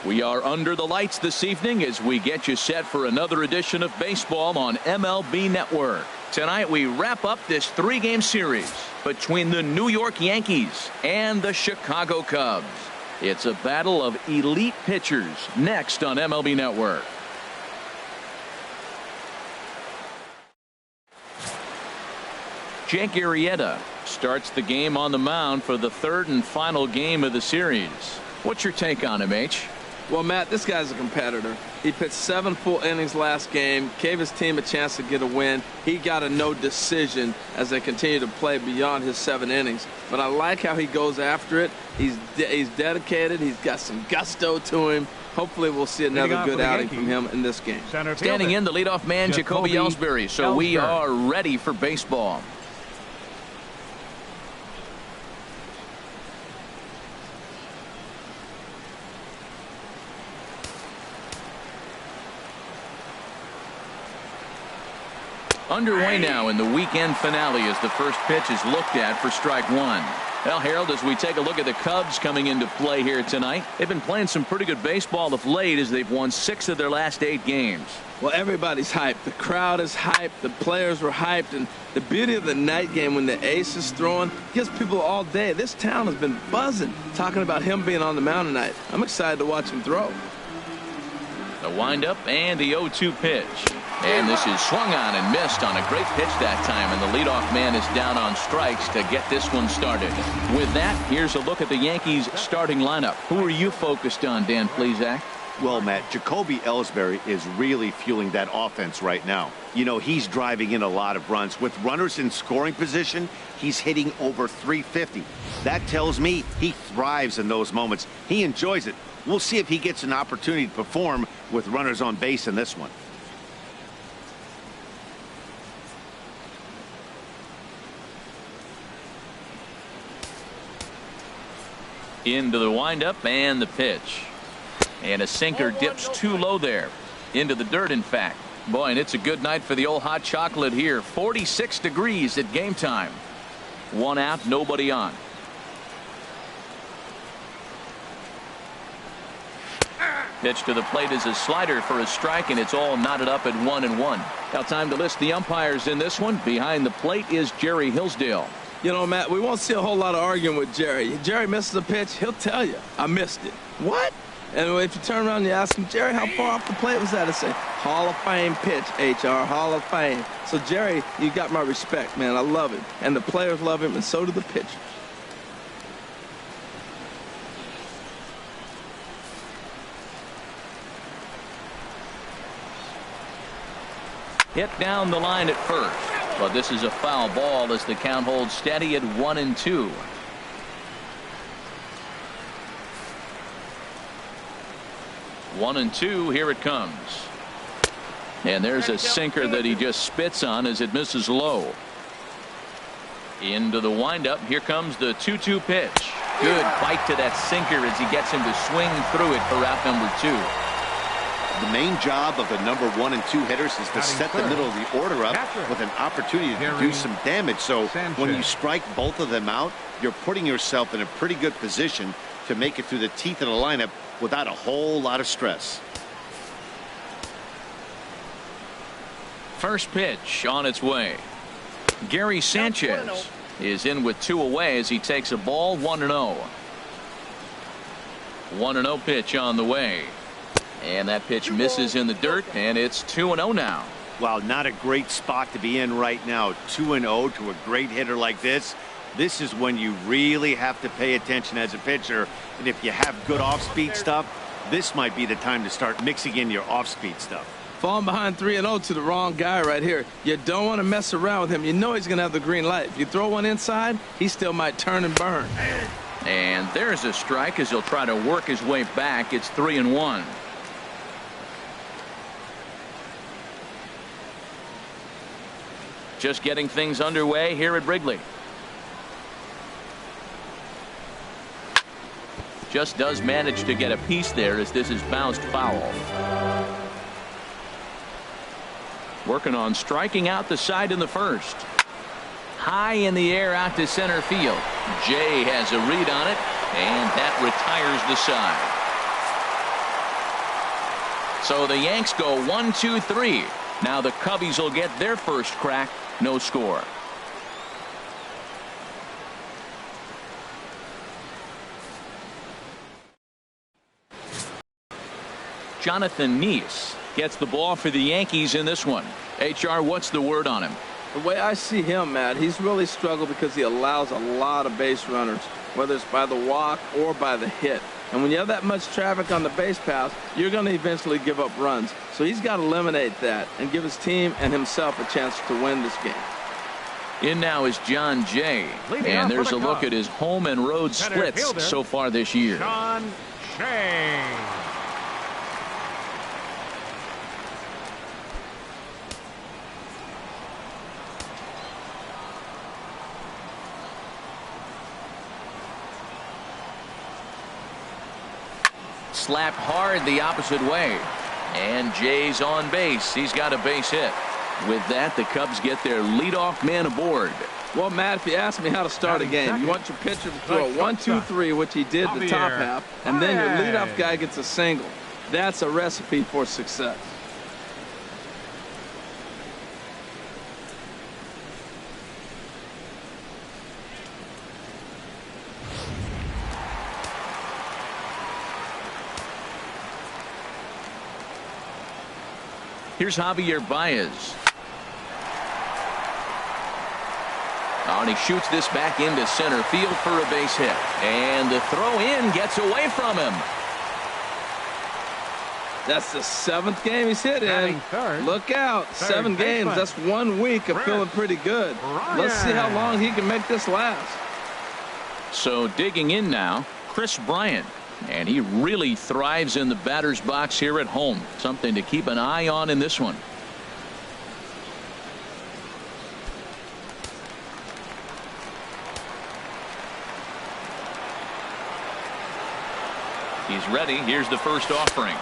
We are under the lights this evening as we get you set for another edition of baseball on MLB Network. Tonight we wrap up this 3-game series between the New York Yankees and the Chicago Cubs. It's a battle of elite pitchers next on MLB Network. Jake Arrieta starts the game on the mound for the third and final game of the series. What's your take on him, H? Well, Matt, this guy's a competitor. He pitched 7 full innings last game, gave his team a chance to get a win. He got a no decision as they continue to play beyond his 7 innings. But I like how he goes after it. He's dedicated. He's got some gusto to him. Hopefully we'll see another good outing from him in this game. Standing in, the leadoff man, Jacoby Ellsbury. So we are ready for baseball. Underway now in the weekend finale as the first pitch is looked at for strike one. Well, Harold, as we take a look at the Cubs coming into play here tonight, they've been playing some pretty good baseball of late as they've won 6 of their last 8 games. Well, everybody's hyped. The crowd is hyped. The players were hyped. And the beauty of the night game when the ace is throwing gives people all day. This town has been buzzing talking about him being on the mound tonight. I'm excited to watch him throw. The windup and the 0-2 pitch. And this is swung on and missed on a great pitch that time. And the leadoff man is down on strikes to get this one started. With that, here's a look at the Yankees starting lineup. Who are you focused on, Dan Plesac? Well, Matt, Jacoby Ellsbury is really fueling that offense right now. You know, he's driving in a lot of runs. With runners in scoring position, he's hitting over 350. That tells me he thrives in those moments. He enjoys it. We'll see if he gets an opportunity to perform with runners on base in this one. Into the windup and the pitch. And a sinker dips too low there. Into the dirt, in fact. Boy, and it's a good night for the old hot chocolate here. 46 degrees at game time. 1 out, nobody on. Pitch to the plate is a slider for a strike, and it's all knotted up at 1-1. Now time to list the umpires in this one. Behind the plate is Jerry Hillsdale. You know, Matt, we won't see a whole lot of arguing with Jerry. Jerry misses a pitch, he'll tell you, I missed it. What? And if you turn around and you ask him, Jerry, how far off the plate was that? I say, Hall of Fame pitch, HR, Hall of Fame. So, Jerry, you got my respect, man. I love him. And the players love him, and so do the pitchers. Hit down the line at first. But this is a foul ball as the count holds steady at 1-2. One and two, here it comes. And there's a sinker that he just spits on as it misses low. Into the windup. Here comes the 2-2 pitch. Good bite to that sinker as he gets him to swing through it for out number 2. The main job of the number 1 and 2 hitters is to set the middle of the order up with an opportunity to do some damage. So when you strike both of them out, you're putting yourself in a pretty good position to make it through the teeth of the lineup without a whole lot of stress. First pitch on its way. Gary Sanchez is in with 2 away as he takes a ball. 1-0. 1-0 pitch on the way. And that pitch misses in the dirt, and it's 2-0 now. Wow, not a great spot to be in right now. 2-0 to a great hitter like this. This is when you really have to pay attention as a pitcher. And if you have good off-speed stuff, this might be the time to start mixing in your off-speed stuff. Falling behind 3-0 to the wrong guy right here. You don't want to mess around with him. You know he's going to have the green light. If you throw one inside, he still might turn and burn. And there's a strike as he'll try to work his way back. It's 3-1. Just getting things underway here at Wrigley. Just does manage to get a piece there as this is bounced foul. Working on striking out the side in the first. High in the air out to center field. Jay has a read on it, and that retires the side. So the Yanks go 1-2-3. Now the Cubbies will get their first crack. No score. Jonathan Neese gets the ball for the Yankees in this one. HR, what's the word on him? The way I see him, Matt, he's really struggled because he allows a lot of base runners, whether it's by the walk or by the hit. And when you have that much traffic on the base paths, you're going to eventually give up runs. So he's got to eliminate that and give his team and himself a chance to win this game. In now is John Jay. And there's a look at his home and road splits so far this year. John Jay. Slapped hard the opposite way. And Jay's on base. He's got a base hit. With that, the Cubs get their leadoff man aboard. Well, Matt, if you ask me how to start a game, you want your pitcher to throw a 1-2-3, which he did the top half, and then your leadoff guy gets a single. That's a recipe for success. Here's Javier Baez. Oh, and he shoots this back into center field for a base hit. And the throw in gets away from him. That's the 7th game he's hit in. Look out. 7 games. That's 1 week of feeling pretty good. Let's see how long he can make this last. So digging in now, Chris Bryant. And he really thrives in the batter's box here at home. Something to keep an eye on in this one. He's ready. Here's the first offering.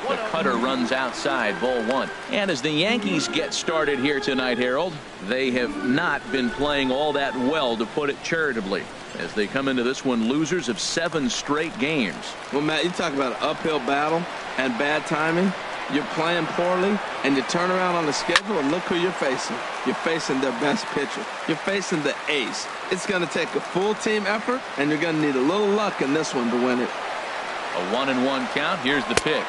The cutter runs outside, ball 1. And as the Yankees get started here tonight, Harold, they have not been playing all that well, to put it charitably, as they come into this one losers of 7 straight games. Well, Matt, you talk about an uphill battle and bad timing. You're playing poorly, and you turn around on the schedule, and look who you're facing. You're facing their best pitcher. You're facing the ace. It's going to take a full team effort, and you're going to need a little luck in this one to win it. A 1-1 count. Here's the pitch.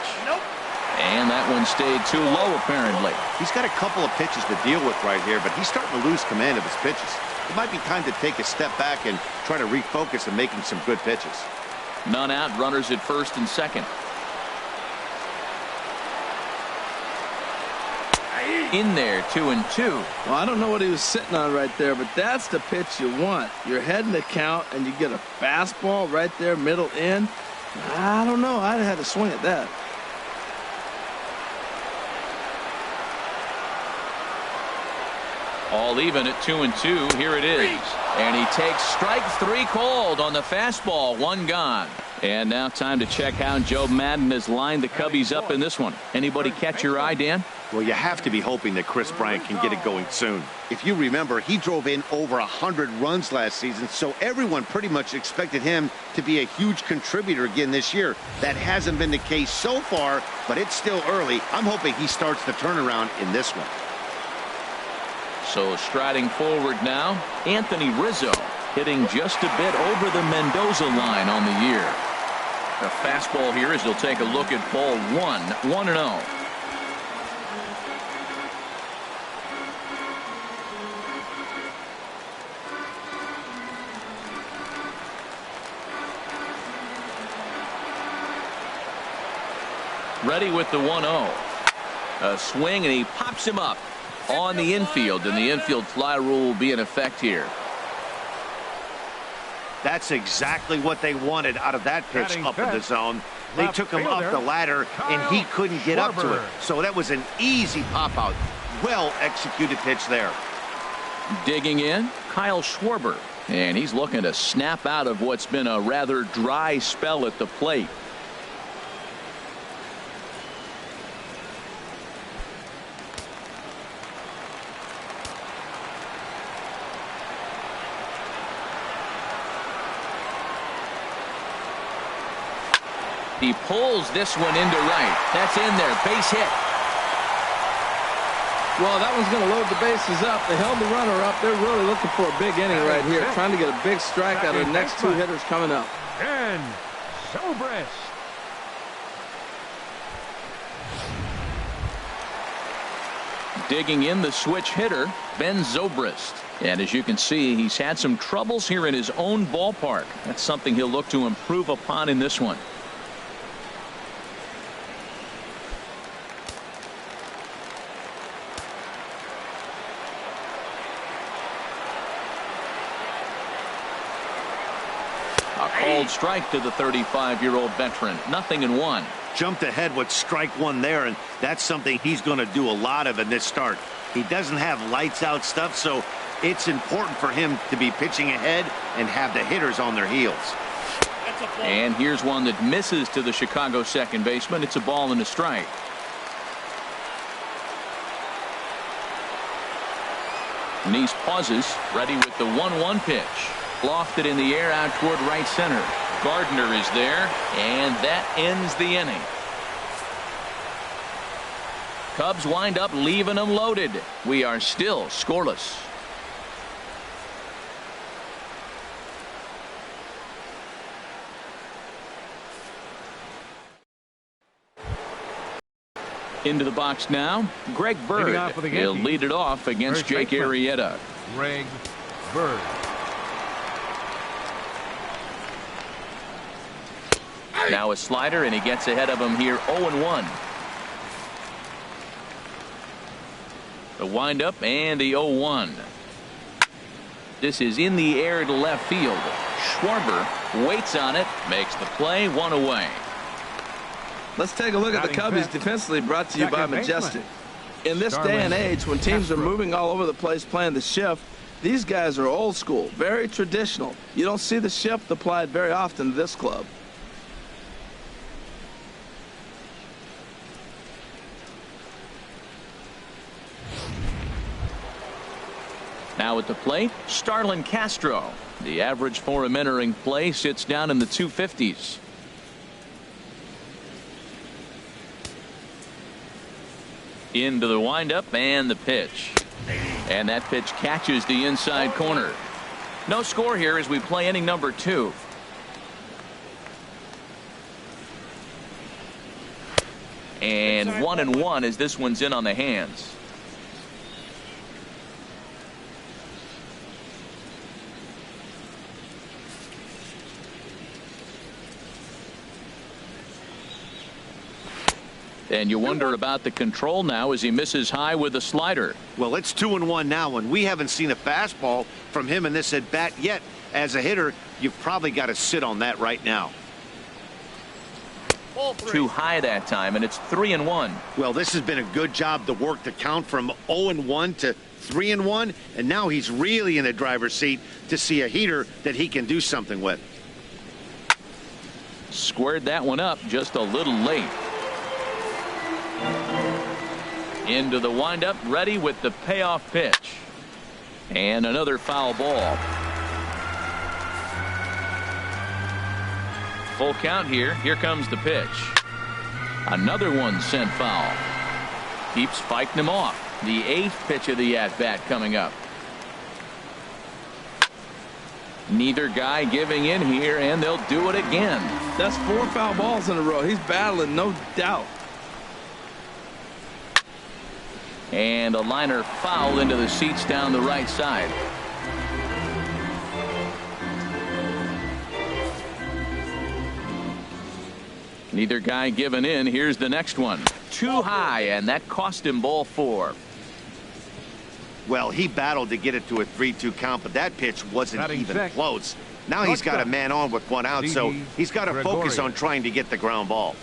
And that one stayed too low, apparently. He's got a couple of pitches to deal with right here, but he's starting to lose command of his pitches. It might be time to take a step back and try to refocus on making some good pitches. None out, runners at first and second. In there, 2-2. Well, I don't know what he was sitting on right there, but that's the pitch you want. You're heading the count, and you get a fastball right there, middle in. I don't know. I'd have had to swing at that. All even at 2-2. Here it is. And he takes strike 3 called on the fastball. 1 gone. And now time to check how Joe Madden has lined the Cubbies up in this one. Anybody catch your eye, Dan? Well, you have to be hoping that Chris Bryant can get it going soon. If you remember, he drove in over 100 runs last season, so everyone pretty much expected him to be a huge contributor again this year. That hasn't been the case so far, but it's still early. I'm hoping he starts the turnaround in this one. So striding forward now, Anthony Rizzo hitting just a bit over the Mendoza line on the year. The fastball here as he'll take a look at ball 1, 1-0. Ready with the 1-0. A swing, and he pops him up on the infield, and the infield fly rule will be in effect here. That's exactly what they wanted out of that pitch up in the zone. They took him up the ladder, and he couldn't get up to it. So that was an easy pop-out. Well-executed pitch there. Digging in, Kyle Schwarber. And he's looking to snap out of what's been a rather dry spell at the plate. He pulls this one into right. That's in there. Base hit. Well, that one's going to load the bases up. They held the runner up. They're really looking for a big inning right here, trying to get a big strike out of the next two hitters coming up. And Zobrist. Digging in the switch hitter, Ben Zobrist. And as you can see, he's had some troubles here in his own ballpark. That's something he'll look to improve upon in this one. A called strike to the 35-year-old veteran. 0-1. Jumped ahead with strike one there, and that's something he's going to do a lot of in this start. He doesn't have lights out stuff, so it's important for him to be pitching ahead and have the hitters on their heels. And here's one that misses to the Chicago second baseman. It's a ball and a strike. Nice pauses, ready with the 1-1 pitch. Lofted in the air out toward right center. Gardner is there, and that ends the inning. Cubs wind up leaving them loaded. We are still scoreless. Into the box now, Greg Bird. He'll lead it off against Jake Arrieta. Greg Bird. Now a slider, and he gets ahead of him here 0-1. The windup and the 0-1. This is in the air to left field. Schwarber waits on it, makes the play, one away. Let's take a look at the Cubbies defensively, brought to you by Majestic. In this day and age, when teams are moving all over the place playing the shift, these guys are old school, very traditional. You don't see the shift applied very often to this club. Now at the plate, Starlin Castro. The average for him entering play sits down in the 250s. Into the windup and the pitch. And that pitch catches the inside corner. No score here as we play inning number 2. And 1-1 as this one's in on the hands. And you wonder about the control now as he misses high with a slider. Well, it's 2-1 now, and we haven't seen a fastball from him in this at bat yet. As a hitter, you've probably got to sit on that right now. Too high that time, and it's 3-1. Well, this has been a good job to work the count from 0-1 to 3-1, and now he's really in the driver's seat to see a heater that he can do something with. Squared that one up just a little late. Into the windup, ready with the payoff pitch. And another foul ball. Full count here. Here comes the pitch. Another one sent foul. Keeps fighting him off. The 8th pitch of the at-bat coming up. Neither guy giving in here, and they'll do it again. That's 4 foul balls in a row. He's battling, no doubt. And a liner foul into the seats down the right side. Neither guy giving in. Here's the next one. Too high, and that cost him ball 4. Well, he battled to get it to a 3-2 count, but that pitch wasn't even close. Now he's got a man on with 1 out, so he's got to focus on trying to get the ground ball.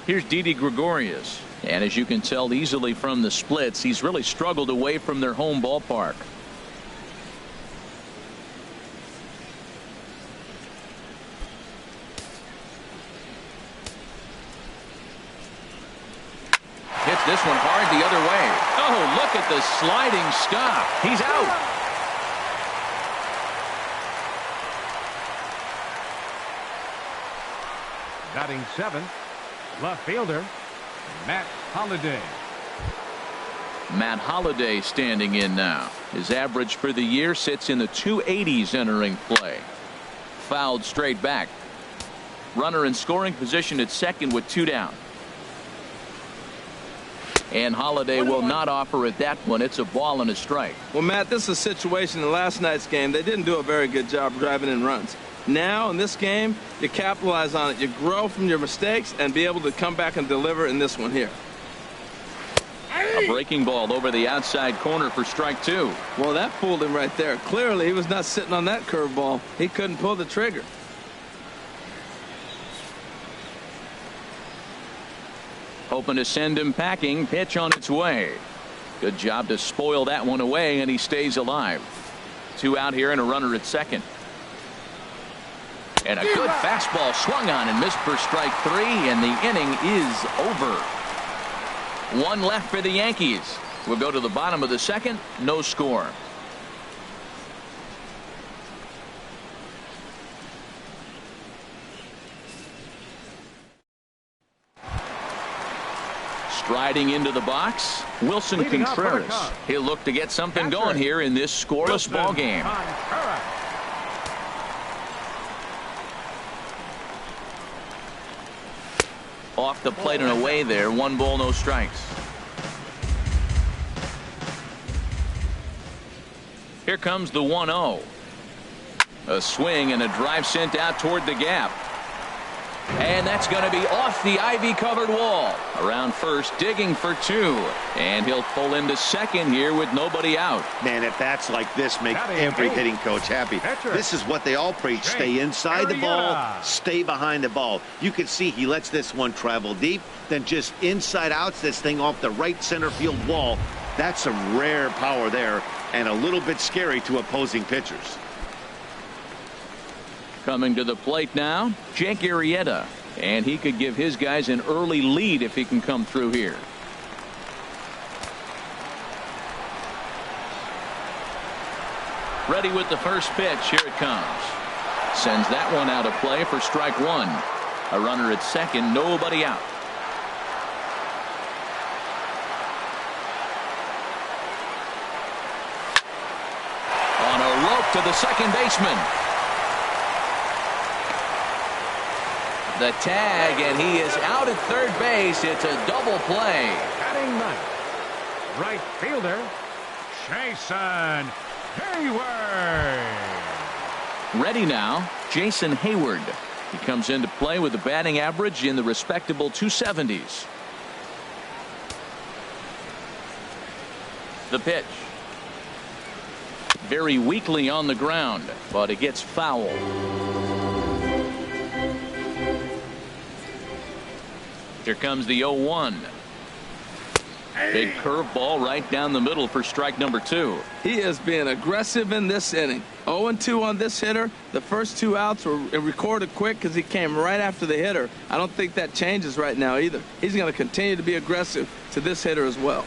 Here's Didi Gregorius. And as you can tell easily from the splits, he's really struggled away from their home ballpark. Hits this one hard the other way. Oh, look at the sliding stop. He's out. Batting seventh, left fielder, Matt Holliday. Matt Holliday standing in now. His average for the year sits in the 280s entering play. Fouled straight back. Runner in scoring position at second with 2 down. And Holliday will not offer at that one. It's a ball and a strike. Well, Matt, this is a situation in last night's game. They didn't do a very good job driving in runs. Now, in this game, you capitalize on it. You grow from your mistakes and be able to come back and deliver in this one here. A breaking ball over the outside corner for strike 2. Well, that fooled him right there. Clearly, he was not sitting on that curveball. He couldn't pull the trigger. Hoping to send him packing. Pitch on its way. Good job to spoil that one away, and he stays alive. 2 out here and a runner at second. And a good fastball swung on and missed for strike 3, and the inning is over. 1 left for the Yankees. We'll go to the bottom of the second. No score. Striding into the box, Wilson Contreras. He'll look to get something going here in this scoreless ball game. Off the plate and away there. 1 ball, no strikes. Here comes the 1-0. A swing and a drive sent out toward the gap. And that's going to be off the ivy-covered wall. Around first, digging for 2. And he'll pull into second here with nobody out. Man, at bats like this make every hitting coach happy. This is what they all preach. Stay inside the ball, stay behind the ball. You can see he lets this one travel deep, then just inside outs this thing off the right center field wall. That's some rare power there and a little bit scary to opposing pitchers. Coming to the plate now, Jake Arrieta. And he could give his guys an early lead if he can come through here. Ready with the first pitch. Here it comes. Sends that one out of play for strike 1. A runner at second, nobody out. On a rope to the second baseman. The tag, and he is out at third base. It's a double play. Batting ninth, right fielder, Jason Hayward. Ready now, Jason Hayward. He comes into play with a batting average in the respectable 270s. The pitch. Very weakly on the ground, but it gets foul. Here comes the 0-1. Big curveball right down the middle for strike number 2. He is being aggressive in this inning. 0-2 on this hitter. The first 2 outs were recorded quick because he came right after the hitter. I don't think that changes right now either. He's going to continue to be aggressive to this hitter as well.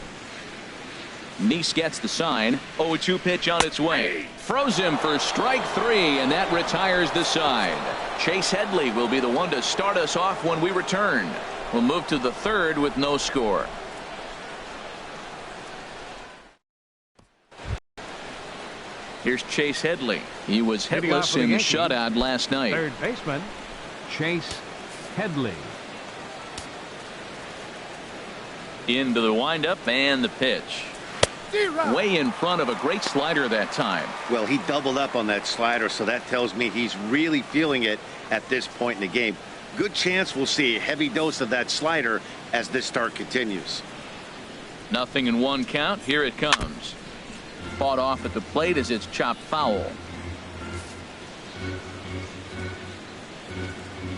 Neese gets the sign. 0-2 pitch on its way. Froze him for strike 3, and that retires the side. Chase Headley will be the one to start us off when we return. We'll move to the third with no score. Here's Chase Headley. He was hitless in the shutout last night. Third baseman, Chase Headley. Into the windup and the pitch. Way in front of a great slider that time. Well, he doubled up on that slider, so that tells me he's really feeling it at this point in the game. Good chance we'll see a heavy dose of that slider as this start continues. 0-1 count. Here it comes. Fought off at the plate as it's chopped foul.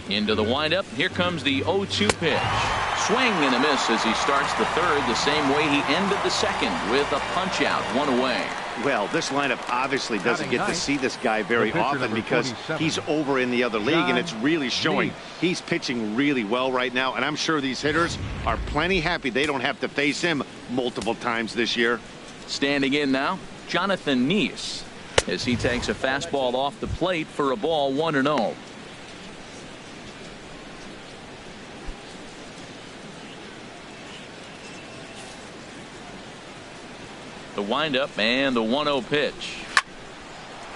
Into the windup. Here comes the 0-2 pitch. Swing and a miss as he starts the third the same way he ended the second with a punch out, 1 away. Well, this lineup obviously doesn't get to see this guy very often because he's over in the other league, and it's really showing. He's pitching really well right now, and I'm sure these hitters are plenty happy they don't have to face him multiple times this year. Standing in now, Jonathan Neese, as he takes a fastball off the plate for a ball, 1-0. The windup and the 1-0 pitch.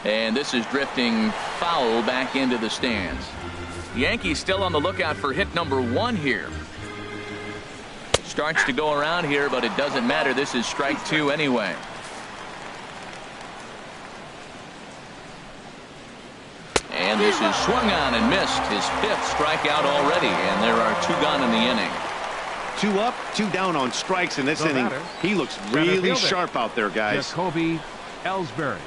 And this is drifting foul back into the stands. Yankees still on the lookout for hit number 1 here. Starts to go around here, but it doesn't matter. This is strike 2 anyway. And this is swung on and missed. His 5th strikeout already, and there are 2 gone in the inning. 2 up, 2 down on strikes in this inning. He looks really sharp out there, guys. Jacoby Ellsbury.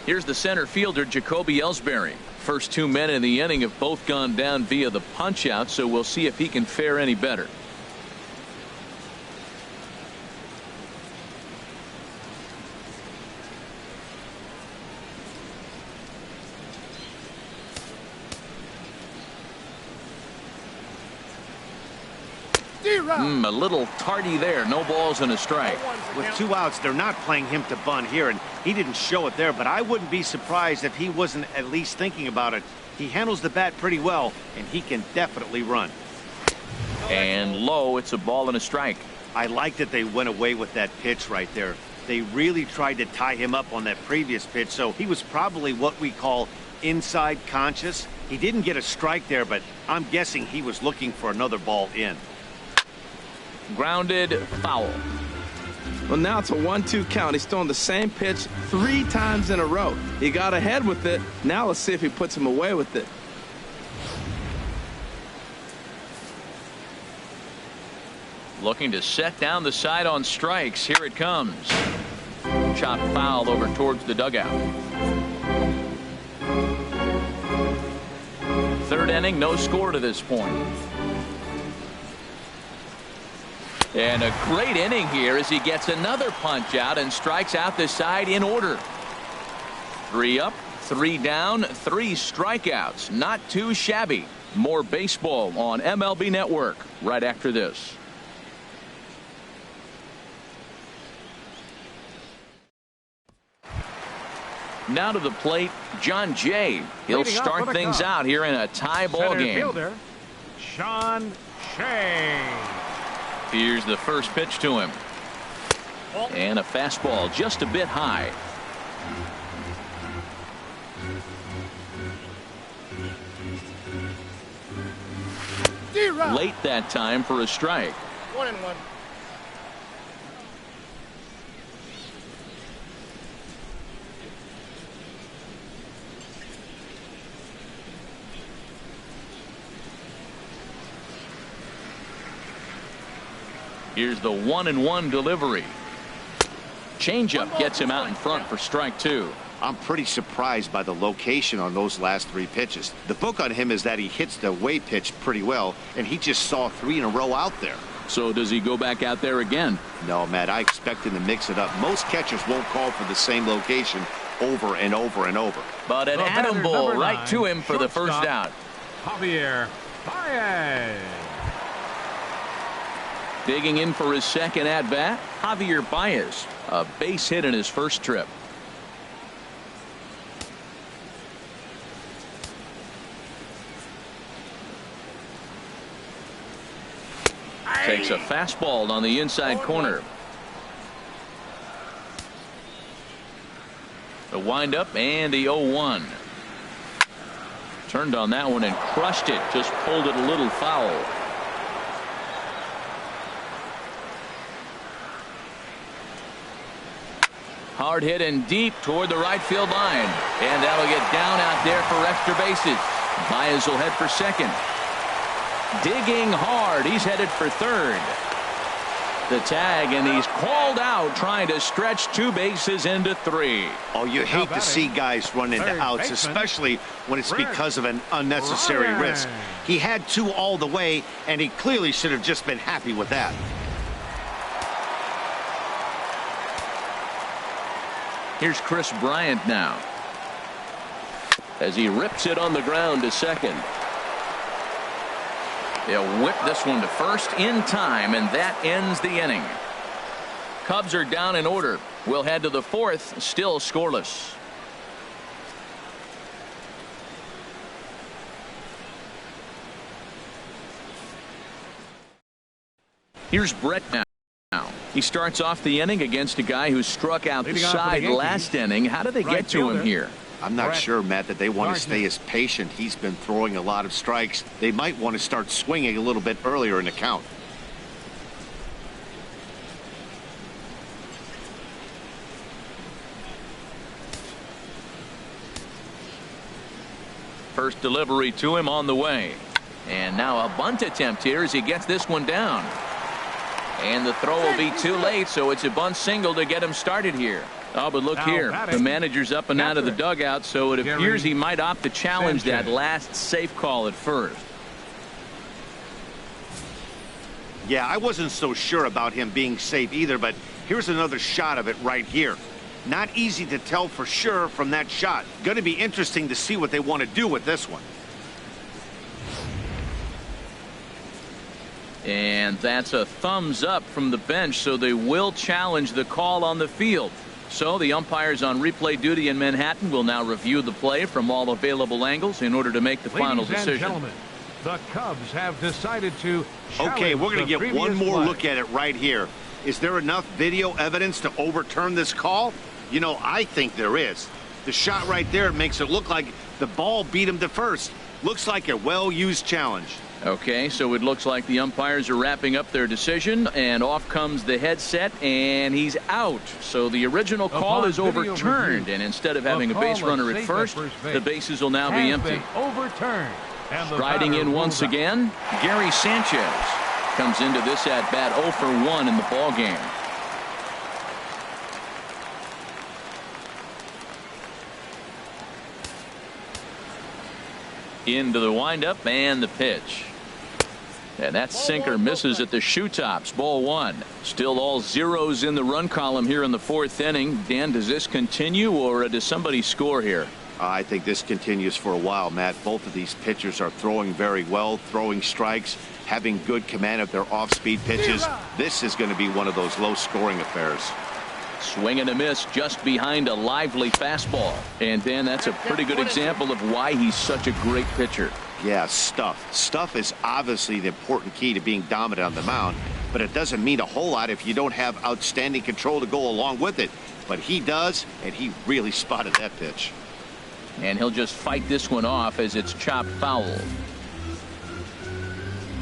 Here's the center fielder, Jacoby Ellsbury. First 2 men in the inning have both gone down via the punch out, so we'll see if he can fare any better. A little tardy there. No balls and a strike. With 2 outs, they're not playing him to bunt here, and he didn't show it there, but I wouldn't be surprised if he wasn't at least thinking about it. He handles the bat pretty well, and he can definitely run. And low, it's a ball and a strike. I like that they went away with that pitch right there. They really tried to tie him up on that previous pitch, so he was probably what we call inside conscious. He didn't get a strike there, but I'm guessing he was looking for another ball in. Grounded, foul. Well, now it's a 1-2 count. He's throwing the same pitch 3 times in a row. He got ahead with it. Now let's see if he puts him away with it. Looking to set down the side on strikes. Here it comes. Chop foul over towards the dugout. 3rd inning, no score to this point. And a great inning here as he gets another punch out and strikes out the side in order. 3 up, 3 down, 3 strikeouts. Not too shabby. More baseball on MLB Network right after this. Now to the plate, John Jay. He'll start things out here in a tie ball game. Fielder, Sean Shea. Here's the first pitch to him. And a fastball just a bit high. Late that time for a strike. 1-1. Here's the 1-1 delivery. Changeup gets him out in front for strike 2. I'm pretty surprised by the location on those last 3 pitches. The book on him is that he hits the away pitch pretty well, and he just saw 3 in a row out there. So does he go back out there again? No, Matt, I expect him to mix it up. Most catchers won't call for the same location over and over and over. But an atom ball right to him for the first out. Javier Bryant. Digging in for his second at-bat, Javier Bryant. A base hit in his first trip. Takes a fastball on the inside corner. The windup and the 0-1. Turned on that one and crushed it. Just pulled it a little foul. Hard hit and deep toward the right field line. And that'll get down out there for extra bases. Baez will head for second. Digging hard. He's headed for third. The tag, and he's called out trying to stretch 2 bases into 3. Oh, you hate to see guys run into outs, especially when it's because of an unnecessary risk. He had 2 all the way, and he clearly should have just been happy with that. Here's Chris Bryant now as he rips it on the ground to second. They'll whip this one to first in time, and that ends the inning. Cubs are down in order. We'll head to the 4th, still scoreless. Here's Brett now. He starts off the inning against a guy who struck out the side last inning. How do they get to him here? I'm not sure, Matt, that they want to stay as patient. He's been throwing a lot of strikes. They might want to start swinging a little bit earlier in the count. First delivery to him on the way. And now a bunt attempt here as he gets this one down. And the throw will be too late, so it's a bunt single to get him started here. Oh, but look here. The manager's up and out of the dugout, so it appears he might opt to challenge that last safe call at first. Yeah, I wasn't so sure about him being safe either, but here's another shot of it right here. Not easy to tell for sure from that shot. Going to be interesting to see what they want to do with this one. And that's a thumbs up from the bench, so they will challenge the call on the field. So the umpires on replay duty in Manhattan will now review the play from all available angles in order to make the final decision. Gentlemen, the Cubs have decided to Okay, we're going to get one more look at it right here. Is there enough video evidence to overturn this call? You know, I think there is. The shot right there makes it look like the ball beat him to first. Looks like a well-used challenge. Okay, so it looks like the umpires are wrapping up their decision, and off comes the headset, and he's out. So the original call is overturned, and instead of having a base runner at first, the bases will now be empty. Overturned. Striding in once again, Gary Sanchez comes into this at bat 0 for 1 in the ball game. Into the windup and the pitch. And that sinker misses at the shoe tops. Ball 1. Still all zeros in the run column here in the 4th inning. Dan, does this continue, or does somebody score here? I think this continues for a while, Matt. Both of these pitchers are throwing very well, throwing strikes, having good command of their off-speed pitches. This is going to be one of those low-scoring affairs. Swing and a miss just behind a lively fastball. And Dan, that's a pretty good example of why he's such a great pitcher. Yeah, stuff. Stuff is obviously the important key to being dominant on the mound, but it doesn't mean a whole lot if you don't have outstanding control to go along with it. But he does, and he really spotted that pitch. And he'll just fight this one off as it's chopped foul.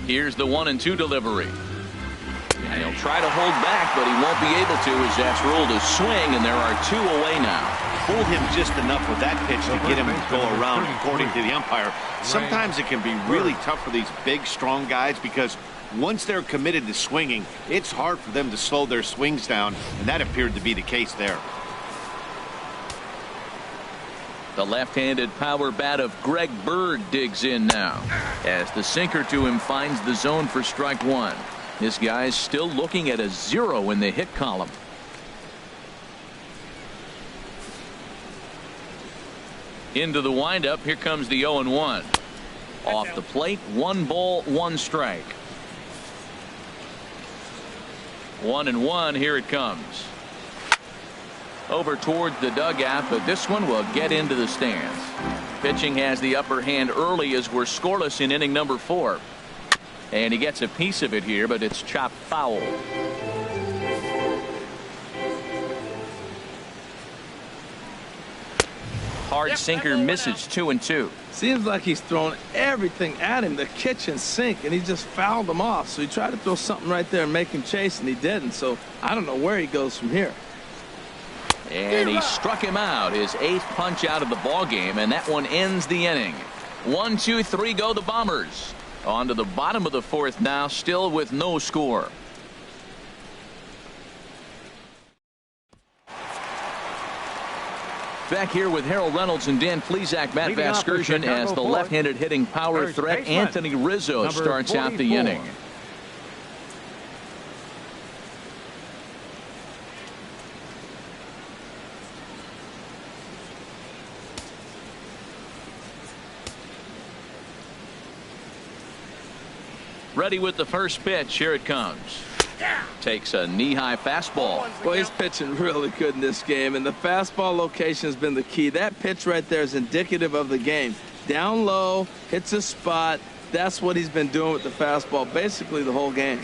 Here's the 1-2 delivery. And he'll try to hold back, but he won't be able to as that's ruled a swing, and there are 2 away now. Fooled him just enough with that pitch to get him to go around, according to the umpire. Sometimes it can be really tough for these big, strong guys because once they're committed to swinging, it's hard for them to slow their swings down, and that appeared to be the case there. The left-handed power bat of Greg Bird digs in now as the sinker to him finds the zone for strike 1. This guy's still looking at a 0 in the hit column. Into the windup. Here comes the 0-1. Off the plate, 1 ball, 1 strike. 1-1. Here it comes. Over towards the dugout, but this one will get into the stands. Pitching has the upper hand early as we're scoreless in inning number 4. And he gets a piece of it here, but it's chopped foul. Hard sinker misses 2-2. Seems like he's throwing everything at him, the kitchen sink, and he just fouled him off. So he tried to throw something right there and make him chase, and he didn't. So I don't know where he goes from here. And he struck him out, his 8th punch out of the ball game, and that one ends the inning. 1, 2, 3 go the Bombers. On to the bottom of the 4th now, still with no score. Back here with Harold Reynolds and Dan Plesac, Matt Vasgersian as the left-handed hitting power threat Anthony Rizzo starts out the inning. Ready with the first pitch. Here it comes. Takes a knee-high fastball. Well, he's pitching really good in this game, and the fastball location has been the key. That pitch right there is indicative of the game. Down low, hits a spot. That's what he's been doing with the fastball basically the whole game.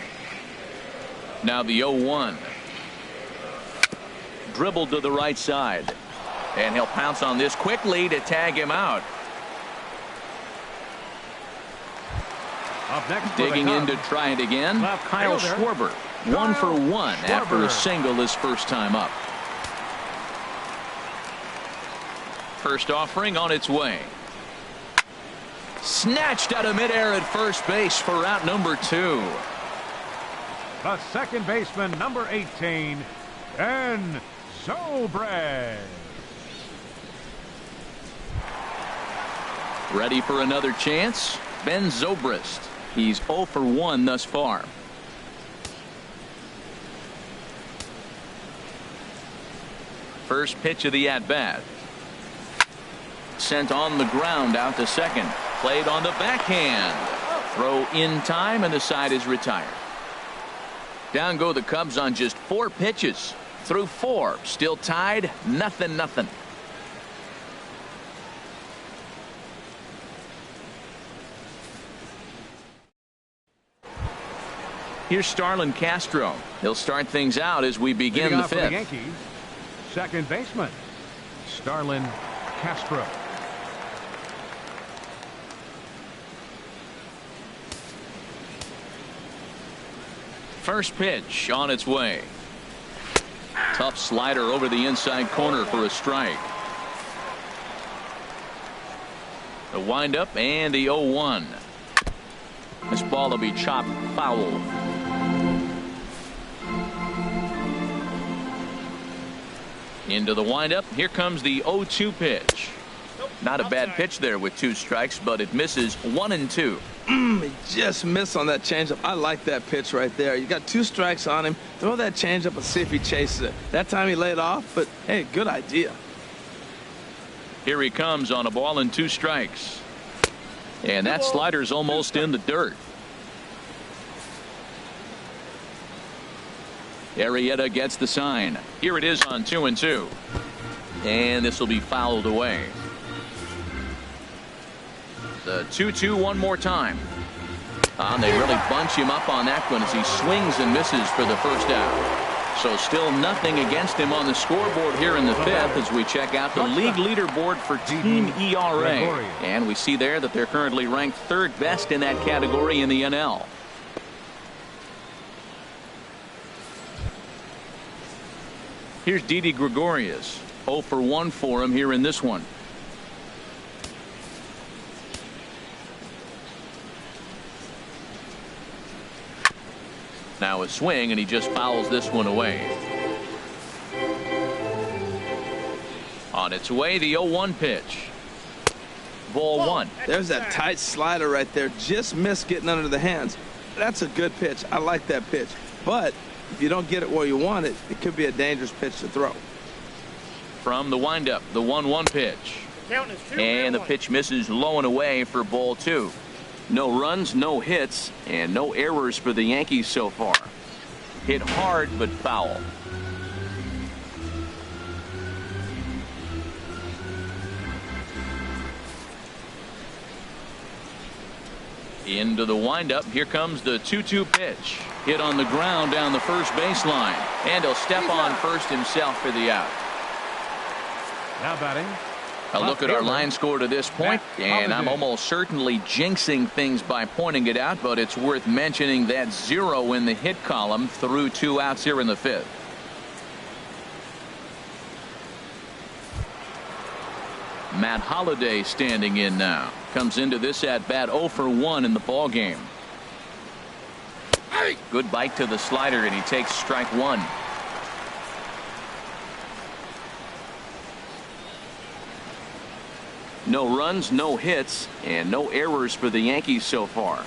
Now the 0-1. dribbled to the right side. And he'll pounce on this quickly to tag him out. Up next, digging in to try it again. Kyle Schwarber. 1 for 1 after a single his first time up. First offering on its way. Snatched out of midair at first base for out number 2. The second baseman, number 18, and Zobrist. Ready for another chance? Ben Zobrist. He's 0 for 1 thus far. First pitch of the at-bat. Sent on the ground out to second. Played on the backhand. Throw in time and the side is retired. Down go the Cubs on just 4 pitches. Through 4. Still tied. 0-0. Here's Starlin Castro. He'll start things out as we begin the 5th. For the Yankees, second baseman, Starlin Castro. First pitch on its way. Tough slider over the inside corner for a strike. The windup and the 0-1. This ball will be chopped foul. Into the windup. Here comes the 0-2 pitch. Not a bad pitch there with 2 strikes, but it misses 1-2. He just missed on that changeup. I like that pitch right there. You got 2 strikes on him. Throw that changeup and see if he chases it. That time he laid off, but hey, good idea. Here he comes on a ball and 2 strikes. And that slider's almost in the dirt. Arrieta gets the sign. Here it is on 2-2. And this will be fouled away. The 2-2 one more time. They really bunch him up on that one as he swings and misses for the first out. So still nothing against him on the scoreboard here in the 5th as we check out the league leaderboard for team ERA. And we see there that they're currently ranked 3rd best in that category in the NL. Here's Didi Gregorius. 0 for 1 for him here in this one. Now a swing and he just fouls this one away. On its way, the 0-1 pitch. Ball 1. There's that tight slider right there. Just missed getting under the hands. That's a good pitch. I like that pitch. But if you don't get it where you want it, it could be a dangerous pitch to throw. From the windup, the 1-1 pitch. And the pitch misses low and away for ball 2. No runs, no hits, and no errors for the Yankees so far. Hit hard, but foul. Into the windup. Here comes the 2-2 pitch. Hit on the ground down the first baseline. And he'll step on first himself for the out. Now batting. A look at our line score to this point, and I'm almost certainly jinxing things by pointing it out, but it's worth mentioning that 0 in the hit column through 2 outs here in the 5th. Matt Holliday standing in now. Comes into this at bat 0 for 1 in the ball game. Good bite to the slider, and he takes strike 1. No runs, no hits, and no errors for the Yankees so far.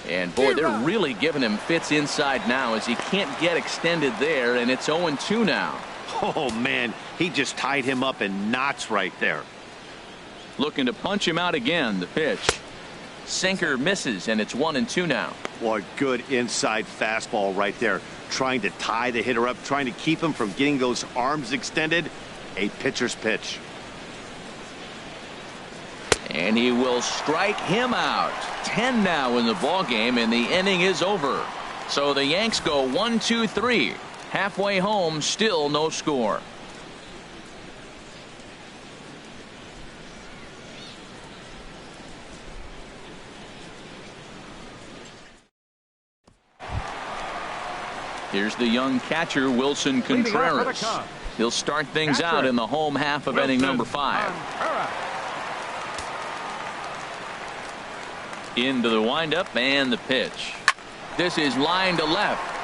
And boy, they're really giving him fits inside now as he can't get extended there, and it's 0-2 now. Oh man, he just tied him up in knots right there. Looking to punch him out again. The pitch. Sinker misses, and it's 1-2 now. What good inside fastball right there. Trying to tie the hitter up, trying to keep him from getting those arms extended. A pitcher's pitch. And he will strike him out. 10 now in the ball game, and the inning is over. So the Yanks go 1-2-3. Halfway home, still no score. Here's the young catcher, Wilson Contreras. He'll start things out in the home half of inning number 5. Into the windup and the pitch. This is line to left.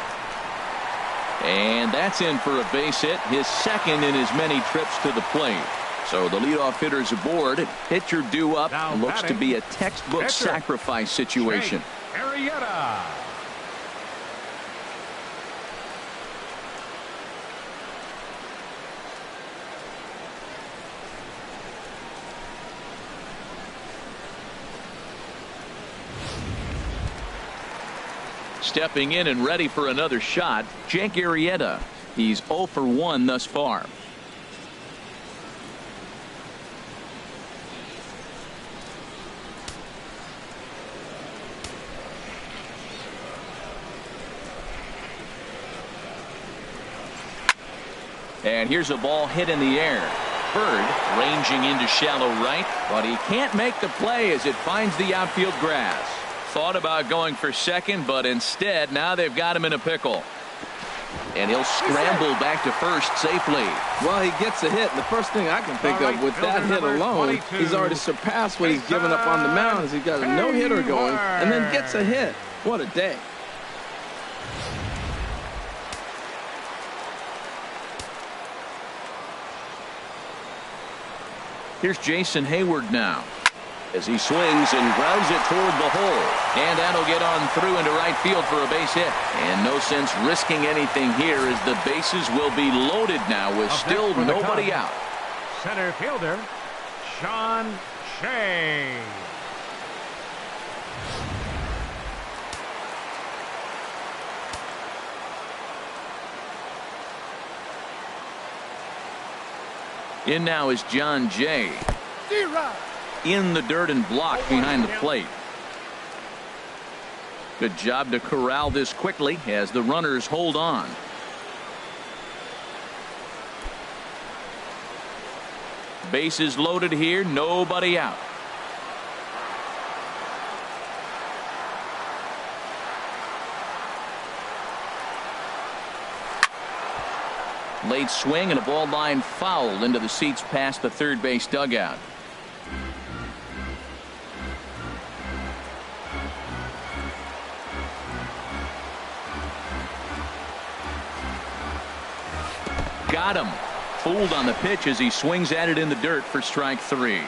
And that's in for a base hit, his second in as many trips to the plate. So the leadoff hitter's aboard. Pitcher due up. Now looks batting, to be a textbook pitcher. sacrifice situation. Arrieta. Stepping in and ready for another shot, Jake Arrieta. He's 0 for 1 thus far. And here's a ball hit in the air. Bird ranging into shallow right, but he can't make the play as it finds the outfield grass. Thought about going for second, but instead now they've got him in a pickle. And he'll scramble back to first safely. Well, he gets a hit, and the first thing I can think of with that hit alone, he's already surpassed what he's given up on the mound as he got a no-hitter going and then gets a hit. What a day. Here's Jason Hayward now, as he swings and grounds it toward the hole. And that'll get on through into right field for a base hit. And no sense risking anything here as the bases will be loaded now with still nobody out. Center fielder, Sean Shea. In now is John Jay. In the dirt and blocked behind the plate. Good job to corral this quickly as the runners hold on. Bases loaded here, nobody out. Late swing and a ball line foul into the seats past the third base dugout. Got him. Fooled on the pitch as he swings at it in the dirt for strike 3.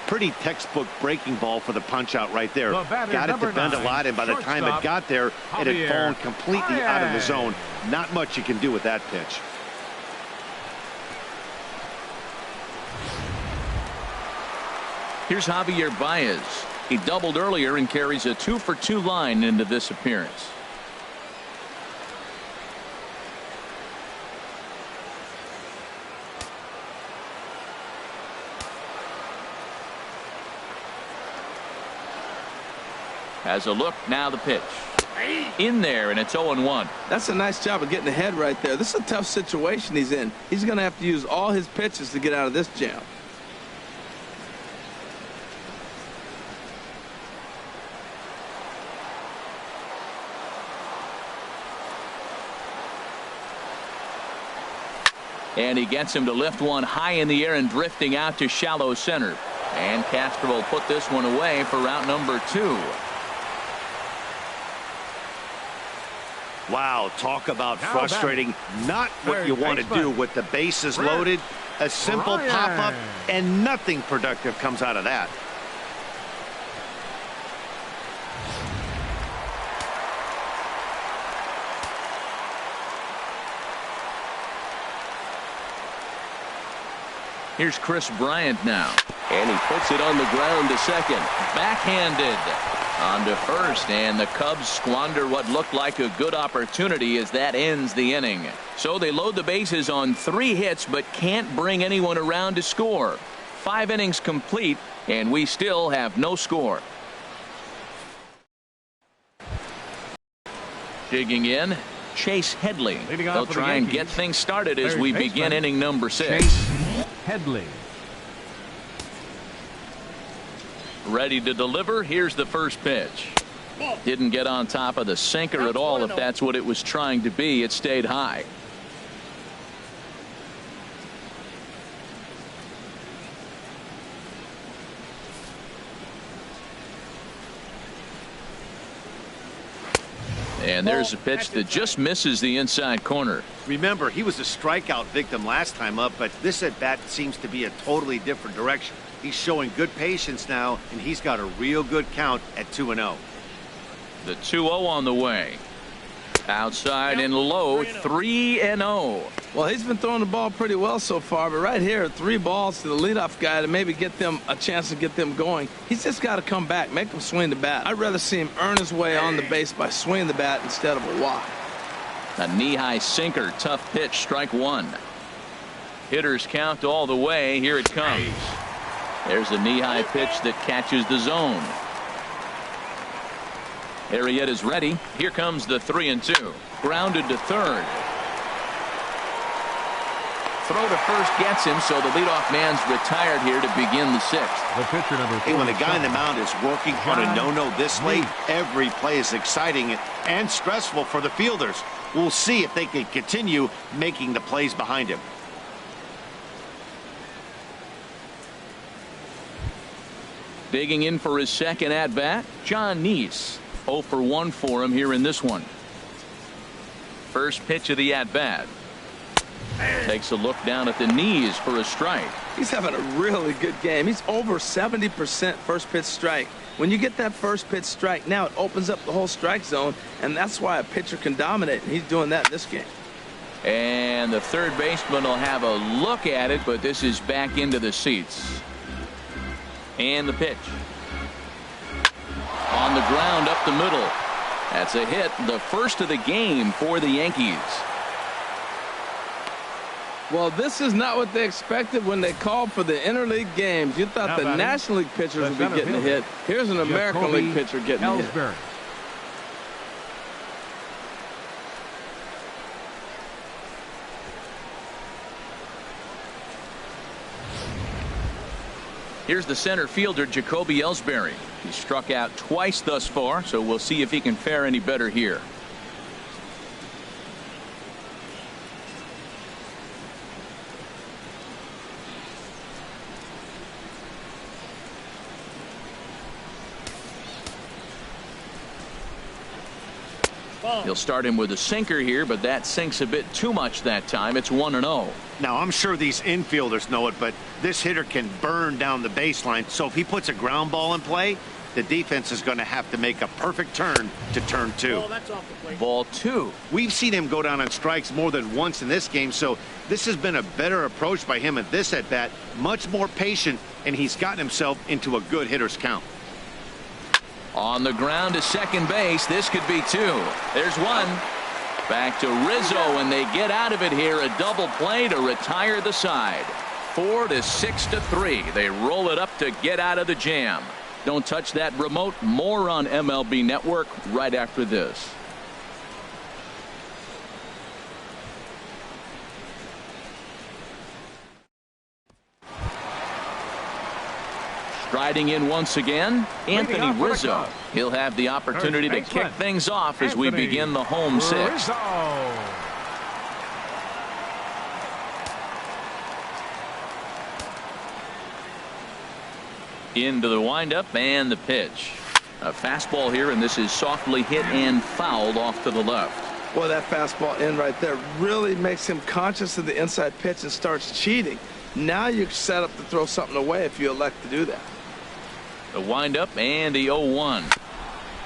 Pretty textbook breaking ball for the punch out right there. Got it to bend a 9, lot, and by the time it got there, it had fallen completely out of the zone. Not much you can do with that pitch. Here's Javier Baez. He doubled earlier and carries a 2-for-2 line into this appearance. Has a look, now the pitch. In there, and it's 0-1. That's a nice job of getting ahead right there. This is a tough situation he's in. He's going to have to use all his pitches to get out of this jam. And he gets him to lift one high in the air and drifting out to shallow center. And Castro will put this one away for route number 2. Wow, talk about frustrating. Not what you want to do with the bases loaded. A simple pop-up, and nothing productive comes out of that. Here's Chris Bryant now. And he puts it on the ground to second. Backhanded. On to first, and the Cubs squander what looked like a good opportunity as that ends the inning. So they load the bases on 3 hits but can't bring anyone around to score. 5 innings complete, and we still have no score. Digging in, Chase Headley. Leading off They'll for the try and Yankees, get things started as third we baseman, begin inning number 6. Chase Headley. Ready to deliver. Here's the first pitch. Didn't get on top of the sinker at all. If that's what it was trying to be, it stayed high. And there's a pitch that just misses the inside corner. Remember, he was a strikeout victim last time up, but this at bat seems to be a totally different direction. He's showing good patience now, and he's got a real good count at 2-0. The 2-0 on the way. Outside and low, 3-0. Well, he's been throwing the ball pretty well so far, but right here, 3 balls to the leadoff guy to maybe get them a chance to get them going. He's just got to come back, make him swing the bat. I'd rather see him earn his way on the base by swinging the bat instead of a walk. A knee-high sinker, tough pitch, strike 1. Hitters count all the way. Here it comes. There's a knee-high pitch that catches the zone. Arrieta's ready. Here comes the 3-2. Grounded to third. Throw to first gets him, so the leadoff man's retired here to begin the 6th. The pitcher number 4. Hey, when the guy in the mound is working on a no-no this late, every play is exciting and stressful for the fielders. We'll see if they can continue making the plays behind him. Digging in for his second at-bat, John Neese. 0 for 1 for him here in this one. First pitch of the at-bat. Takes a look down at the knees for a strike. He's having a really good game. He's over 70% first pitch strike. When you get that first pitch strike, now it opens up the whole strike zone, and that's why a pitcher can dominate, and he's doing that in this game. And the third baseman will have a look at it, but this is back into the seats. And the pitch. On the ground up the middle. That's a hit, the first of the game for the Yankees. Well, this is not what they expected when they called for the interleague games. You thought the National League pitchers would be getting a hit. Here's an American League pitcher getting a hit. Here's the center fielder, Jacoby Ellsbury. He struck out twice thus far, so we'll see if he can fare any better here. He'll start him with a sinker here, but that sinks a bit too much that time. It's 1-0. Now, I'm sure these infielders know it, but this hitter can burn down the baseline. So if he puts a ground ball in play, the defense is going to have to make a perfect turn to turn 2. Oh, that's off the plate. Ball 2. We've seen him go down on strikes more than once in this game, so this has been a better approach by him at this at-bat. Much more patient, and he's gotten himself into a good hitter's count. On the ground to second base. This could be 2. There's 1. Back to Rizzo, and they get out of it here. A double play to retire the side. 4 to 6 to 3. They roll it up to get out of the jam. Don't touch that remote. More on MLB Network right after this. Striding in once again, Anthony Rizzo. He'll have the opportunity to kick things off as we begin the home 6th. Into the windup and the pitch. A fastball here, and this is softly hit and fouled off to the left. Boy, that fastball in right there really makes him conscious of the inside pitch and starts cheating. Now you're set up to throw something away if you elect to do that. The windup and the 0-1.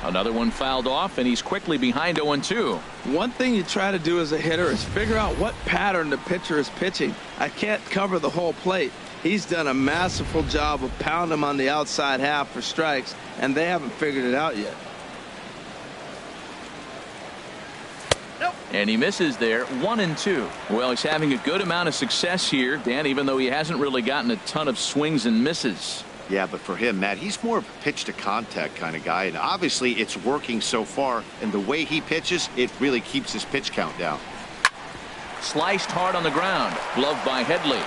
Another one fouled off, and he's quickly behind 0-2. One thing you try to do as a hitter is figure out what pattern the pitcher is pitching. I can't cover the whole plate. He's done a masterful job of pounding him on the outside half for strikes, and they haven't figured it out yet. And he misses there. 1-2. Well, he's having a good amount of success here, Dan, even though he hasn't really gotten a ton of swings and misses. Yeah, but for him, Matt, he's more of a pitch-to-contact kind of guy, and obviously it's working so far, and the way he pitches, it really keeps his pitch count down. Sliced hard on the ground. Gloved by Headley.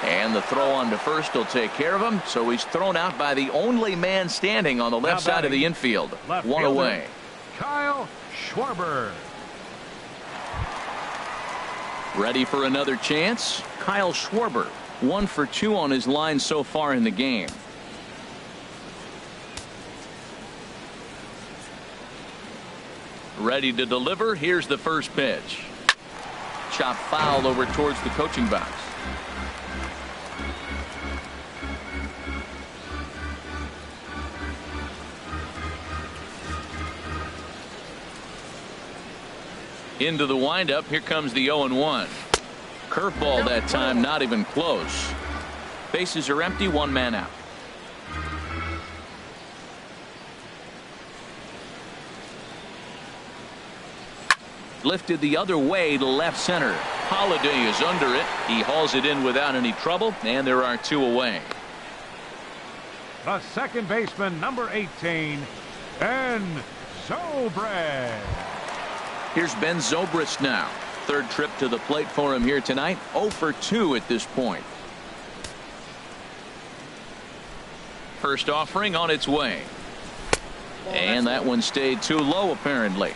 And the throw on to first will take care of him, so he's thrown out by the only man standing on the left side of the infield. One away. Kyle Schwarber. Ready for another chance? Kyle Schwarber. 1 for 2 on his line so far in the game. Ready to deliver. Here's the first pitch. Chop foul over towards the coaching box. Into the windup. Here comes the 0-1. Curveball that time, not even close. Bases are empty, 1 man out. Lifted the other way to left center. Holiday is under it. He hauls it in without any trouble, and there are 2 away. The second baseman, number 18, Ben Zobrist. Here's Ben Zobrist now. 3rd trip to the plate for him here tonight. 0 for 2 at this point. First offering on its way. And that one stayed too low apparently.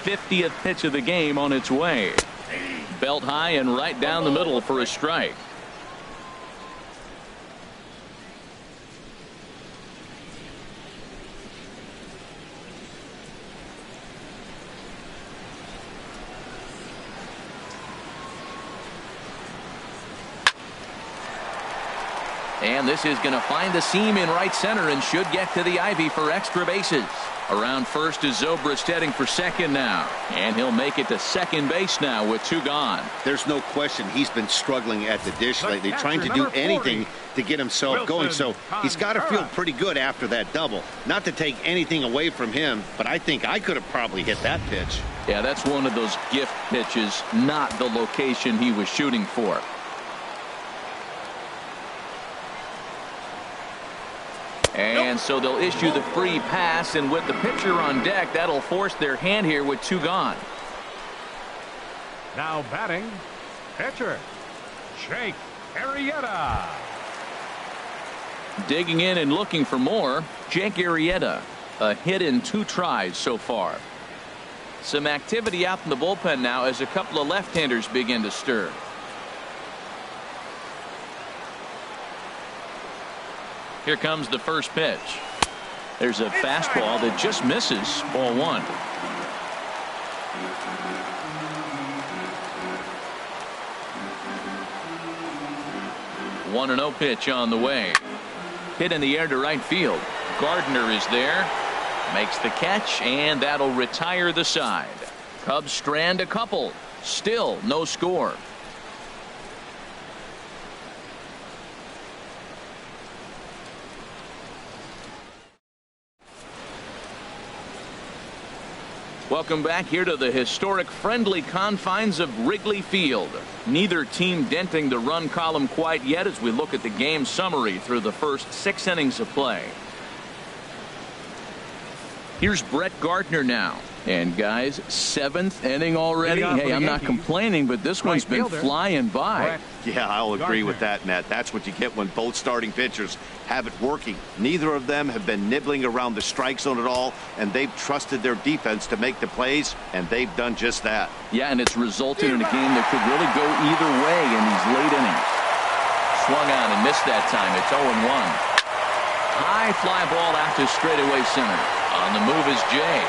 '50th pitch of the game on its way. Belt high and right down the middle for a strike. And this is going to find the seam in right center and should get to the ivy for extra bases. Around first is Zobrist heading for second now. And he'll make it to second base now with 2 gone. There's no question he's been struggling at the dish lately, trying to do anything to get himself going. So he's got to feel pretty good after that double. Not to take anything away from him, but I think I could have probably hit that pitch. Yeah, that's one of those gift pitches, not the location he was shooting for. And so they'll issue the free pass, and with the pitcher on deck, that'll force their hand here with 2 gone. Now batting, pitcher, Jake Arrieta. Digging in and looking for more, Jake Arrieta. A hit in 2 tries so far. Some activity out in the bullpen now as a couple of left-handers begin to stir. Here comes the first pitch. There's a fastball that just misses. Ball 1. One 1-0 pitch on the way. Hit in the air to right field. Gardner is there. Makes the catch, and that'll retire the side. Cubs strand a couple. Still no score. Welcome back here to the historic friendly confines of Wrigley Field. Neither team denting the run column quite yet as we look at the game summary through the first 6 innings of play. Here's Brett Gardner now. And guys, 7th inning already. Hey, I'm not complaining, but this one's been flying by. Yeah, I'll agree with that, Matt. That's what you get when both starting pitchers have it working. Neither of them have been nibbling around the strike zone at all, and they've trusted their defense to make the plays, and they've done just that. Yeah, and it's resulted in a game that could really go either way in these late innings. Swung on and missed that time. It's 0-1. High fly ball out to straightaway center. On the move is Jay.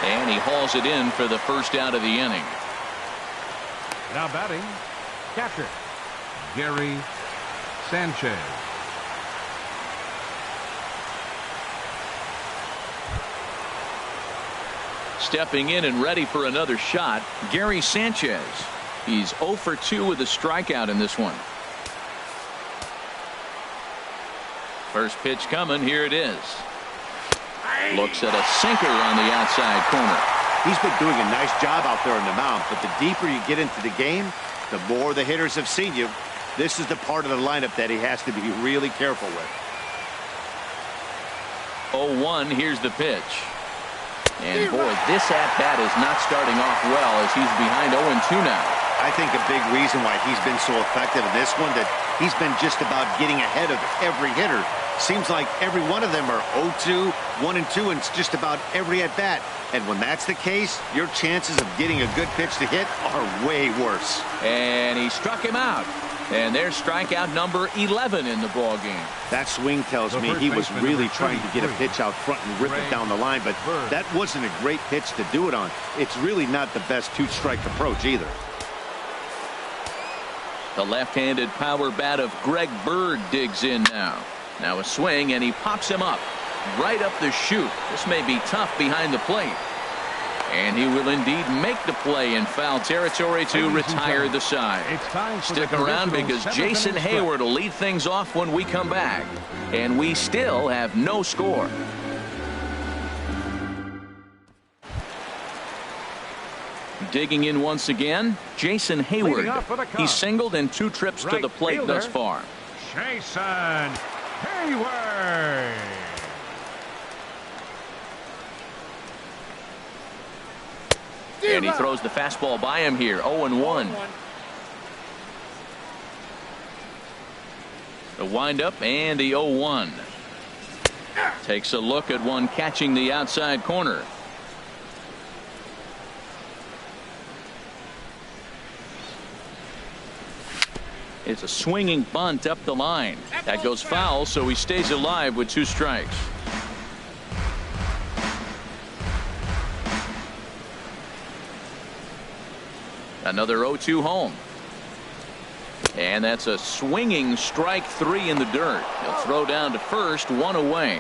And he hauls it in for the first out of the inning. Now batting, catcher, Gary Sanchez. Stepping in and ready for another shot, Gary Sanchez. He's 0 for 2 with a strikeout in this one. First pitch coming. Here it is. Looks at a sinker on the outside corner. He's been doing a nice job out there on the mound, but the deeper you get into the game, the more the hitters have seen you. This is the part of the lineup that he has to be really careful with. 0-1, here's the pitch. And boy, this at-bat is not starting off well as he's behind 0-2 now. I think a big reason why he's been so effective in this one, that he's been just about getting ahead of every hitter. Seems like every one of them are 0-2, 1-2, and it's just about every at-bat. And when that's the case, your chances of getting a good pitch to hit are way worse. And he struck him out. And there's strikeout number 11 in the ball game. That swing tells me he was really trying to get a pitch out front and rip it down the line, but that wasn't a great pitch to do it on. It's really not the best two-strike approach either. The left-handed power bat of Greg Bird digs in now. Now a swing, and he pops him up. Right up the chute. This may be tough behind the plate. And he will indeed make the play in foul territory to retire the side. Stick around because Jason Hayward will lead things off when we come back. And we still have no score. Digging in once again, Jason Hayward. He's singled in 2 trips to the plate thus far. Jason Hayward. And he throws the fastball by him here. 0-1. The windup and the 0-1. Takes a look at one catching the outside corner. It's a swinging bunt up the line. That goes foul, so he stays alive with 2 strikes. Another 0-2 home. And that's a swinging strike 3 in the dirt. He'll throw down to first, 1 away.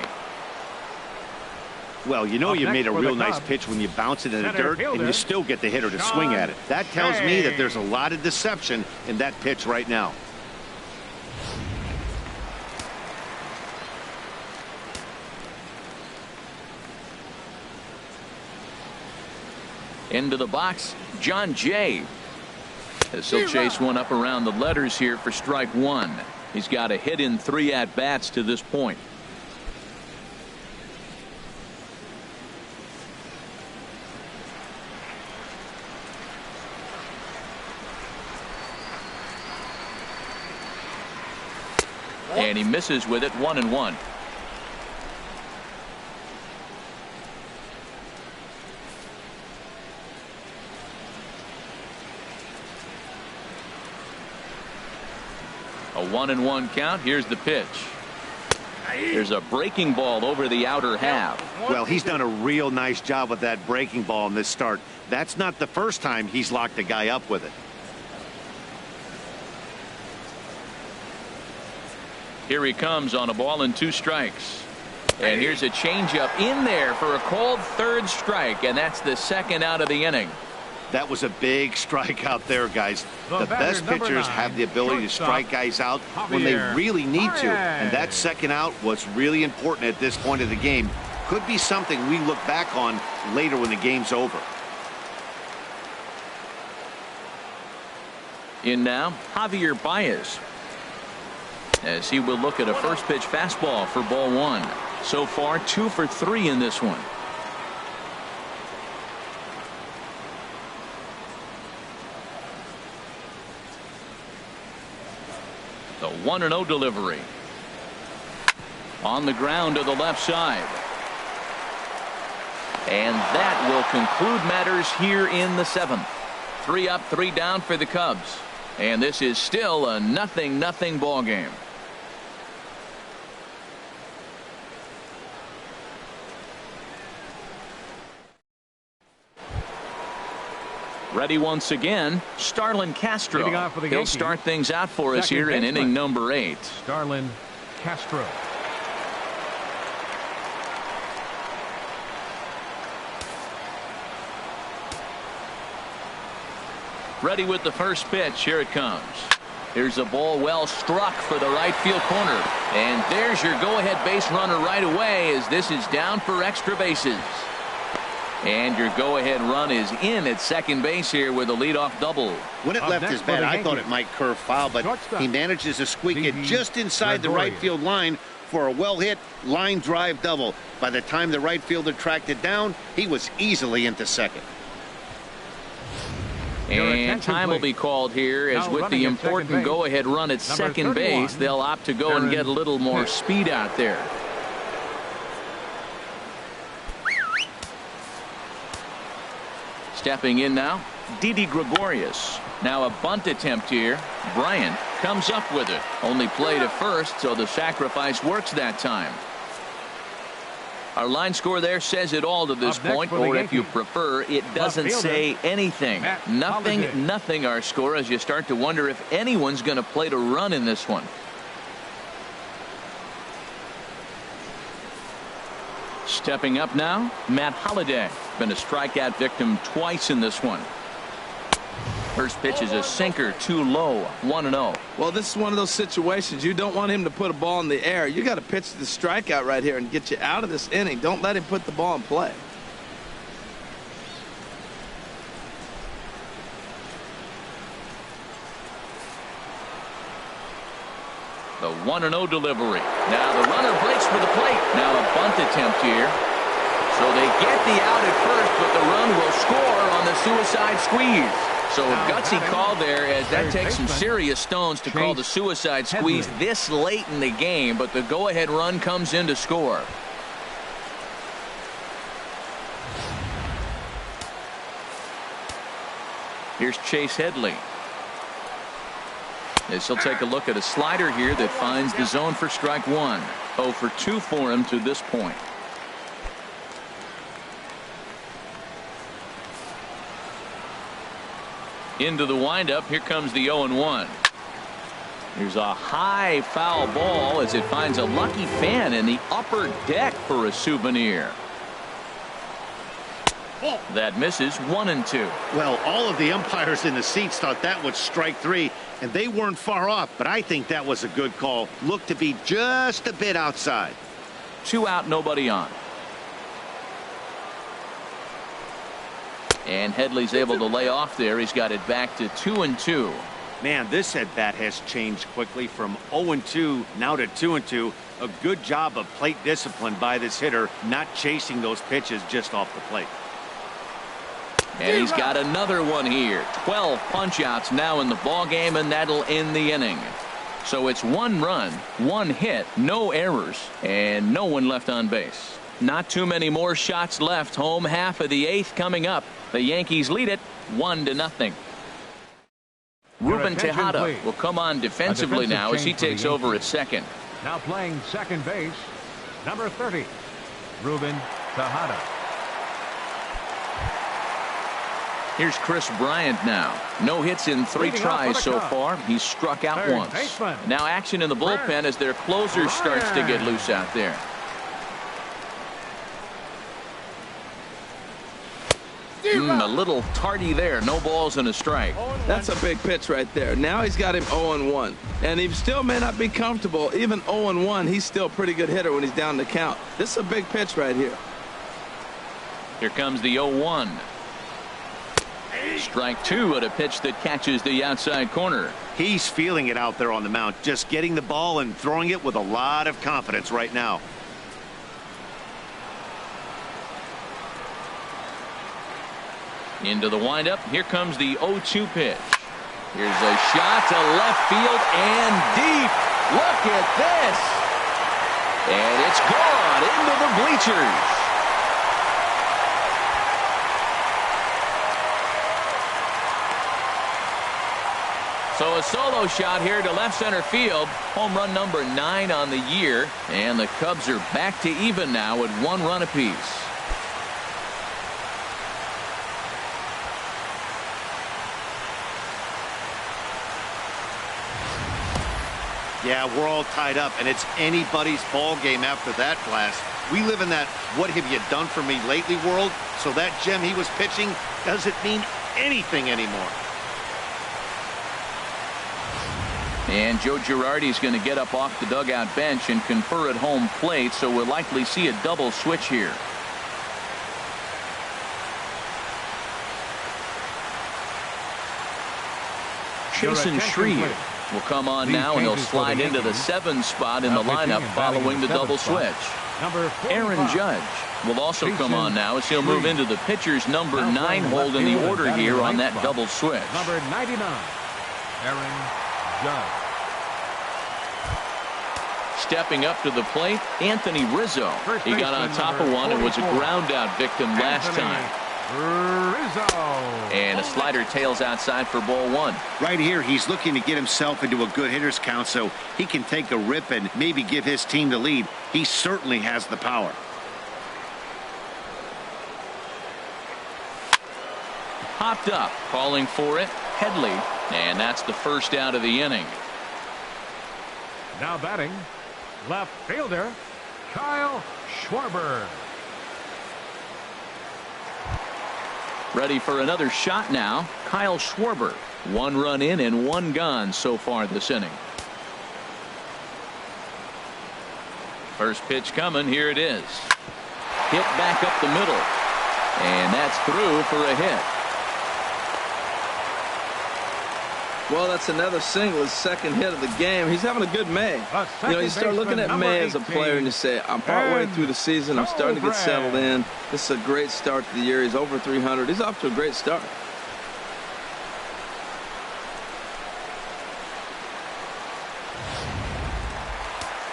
Well, you know you made a real nice pitch when you bounce it in the dirt and you still get the hitter to swing at it. That tells me that there's a lot of deception in that pitch right now. Into the box, John Jay. As he'll chase one up around the letters here for strike 1. He's got a hit in 3 at-bats to this point. And he misses with it, 1-1. A 1-1 count. Here's the pitch. There's a breaking ball over the outer half. Well, he's done a real nice job with that breaking ball in this start. That's not the first time he's locked a guy up with it. Here he comes on a ball and 2 strikes. And here's a changeup in there for a called 3rd strike, and that's the 2nd out of the inning. That was a big strike out there, guys. The best pitchers have the ability to strike guys out when they really need to. And that 2nd out was really important at this point of the game. Could be something we look back on later when the game's over. In now, Javier Baez. As he will look at a first pitch fastball for ball 1. So far 2 for 3 in this one. The 1-0 delivery. On the ground to the left side. And that will conclude matters here in the 7th. 3 up, 3 down for the Cubs. And this is still a 0-0 ball game. Ready once again, Starlin Castro. He'll start things out for us here in inning number 8. Starlin Castro. Ready with the first pitch. Here it comes. Here's a ball well struck for the right field corner. And there's your go-ahead base runner right away as this is down for extra bases. And your go-ahead run is in at second base here with a leadoff double. When it left his bat, I thought it might curve foul, but he manages to squeak it just inside the right field line for a well-hit line drive double. By the time the right fielder tracked it down, he was easily into second. And time will be called here as with the important go-ahead run at second base, they'll opt to go and get a little more speed out there. Stepping in now, Didi Gregorius. Now a bunt attempt here. Bryant comes up with it. Only played at first, so the sacrifice works that time. Our line score there says it all to this point, or if you prefer, it doesn't say anything. Nothing our score, as you start to wonder if anyone's going to play to run in this one. Stepping up now, Matt Holliday. Been a strikeout victim twice in this one. First pitch is a sinker, too low, 1-0. Well, this is one of those situations you don't want him to put a ball in the air. You got to pitch the strikeout right here and get you out of this inning. Don't let him put the ball in play. The 1-0 delivery. Now the runner breaks for the plate. Now a bunt attempt here. So they get the out at first, but the run will score on the suicide squeeze. So a gutsy call there, as that takes some serious stones to call the suicide squeeze this late in the game, but the go-ahead run comes in to score. Here's Chase Headley. As he'll take a look at a slider here that finds the zone for strike one. 0 for 2 for him to this point. Into the windup. Here comes the 0-1. Here's a high foul ball as it finds a lucky fan in the upper deck for a souvenir. That misses 1-2. Well, all of the umpires in the seats thought that was strike three, and they weren't far off, but I think that was a good call. Looked to be just a bit outside. 2 out, nobody on. And Headley's able to lay off there. He's got it back to 2-2. Man, this at bat has changed quickly from 0-2 now to 2-2. A good job of plate discipline by this hitter, not chasing those pitches just off the plate. And he's got another one here. 12 punch-outs now in the ball game, and that'll end the inning. So it's 1 run, 1 hit, no errors, and no one left on base. Not too many more shots left. Home half of the 8th coming up. The Yankees lead it 1-0. Ruben Tejada will come on defensively now as he takes over at second. Now playing second base, number 30, Ruben Tejada. Here's Chris Bryant now. No hits in 3 tries so far. He's struck out once. Now action in the bullpen as their closer starts to get loose out there. A little tardy there. No balls and a strike. That's a big pitch right there. Now he's got him 0-1. And he still may not be comfortable. Even 0-1, he's still a pretty good hitter when he's down the count. This is a big pitch right here. Here comes the 0-1. Strike 2 at a pitch that catches the outside corner. He's feeling it out there on the mound. Just getting the ball and throwing it with a lot of confidence right now. Into the windup. Here comes the 0-2 pitch. Here's a shot to left field and deep. Look at this. And it's gone into the bleachers. So a solo shot here to left center field. Home run number 9 on the year. And the Cubs are back to even now at 1 run apiece. Yeah, we're all tied up, and it's anybody's ball game after that blast. We live in that what have you done for me lately world, so that gem he was pitching doesn't mean anything anymore. And Joe Girardi's going to get up off the dugout bench and confer at home plate, so we'll likely see a double switch here. Chasen Shreve will come on now, and he'll slide into the 7 spot in the lineup following the double switch. Aaron Judge will also come on now as he'll move into the pitcher's number 9 hold in the order here on that double switch. Number 99, Aaron Judge. Stepping up to the plate, Anthony Rizzo. He got on top of one and was a ground out victim last time. Rizzo. And a slider tails outside for ball 1. Right here, he's looking to get himself into a good hitter's count so he can take a rip and maybe give his team the lead. He certainly has the power. Popped up, calling for it, Headley, and that's the first out of the inning. Now batting, left fielder, Kyle Schwarber. Ready for another shot now, Kyle Schwarber. 1 run in and 1 gone so far this inning. First pitch coming, here it is. Hit back up the middle, and that's through for a hit. Well, that's another single, his second hit of the game. He's having a good May. You know, you start looking at May as a player and you say, I'm partway through the season. I'm starting to get settled in. This is a great start to the year. He's over 300. He's off to a great start.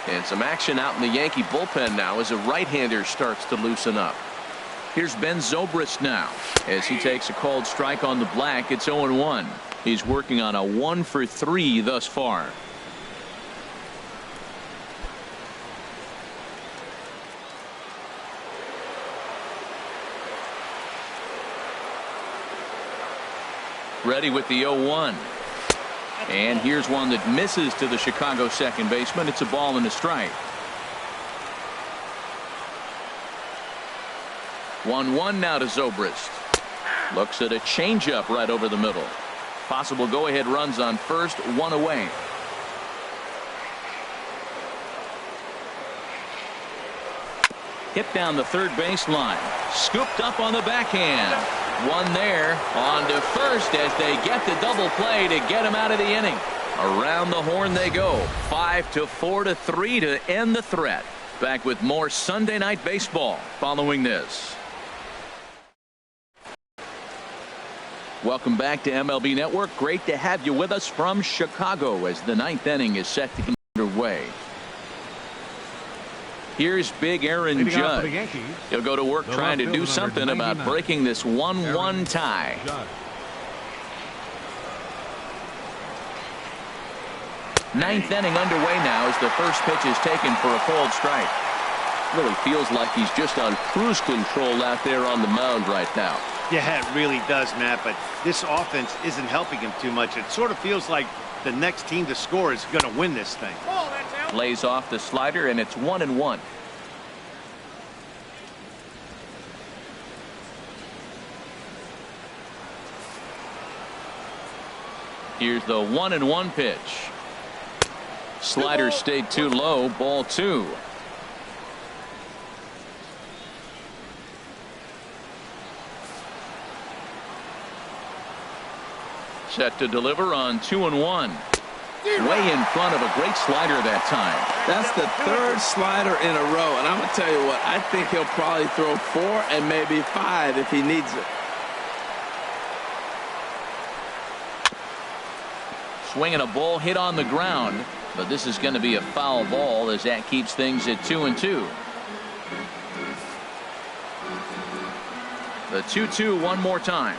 And some action out in the Yankee bullpen now as a right-hander starts to loosen up. Here's Ben Zobrist now as he takes a called strike on the black. It's 0-1. He's working on a 1 for 3 thus far. Ready with the 0-1. And here's one that misses to the Chicago second baseman. It's a ball and a strike. 1-1 now to Zobrist. Looks at a changeup right over the middle. Possible go-ahead runs on first, 1 away. Hit down the third baseline. Scooped up on the backhand. 1 there. On to first as they get the double play to get him out of the inning. Around the horn they go. 5-4-3 to end the threat. Back with more Sunday Night Baseball following this. Welcome back to MLB Network. Great to have you with us from Chicago as the 9th inning is set to get underway. Here's big Aaron Judge. He'll go to work trying to do something about breaking this 1-1 tie. 9th inning underway now as the first pitch is taken for a called strike. Really feels like he's just on cruise control out there on the mound right now. Yeah, it really does, Matt, but this offense isn't helping him too much. It sort of feels like the next team to score is going to win this thing. Lays off the slider, and it's 1-1. Here's the 1-1 pitch. Slider stayed too low, ball 2. Set to deliver on 2-1. Way in front of a great slider that time. That's the 3rd slider in a row, and I'm going to tell you what, I think he'll probably throw 4 and maybe 5 if he needs it. Swinging a ball hit on the ground, but this is going to be a foul ball as that keeps things at 2-2. The 2-2 one more time.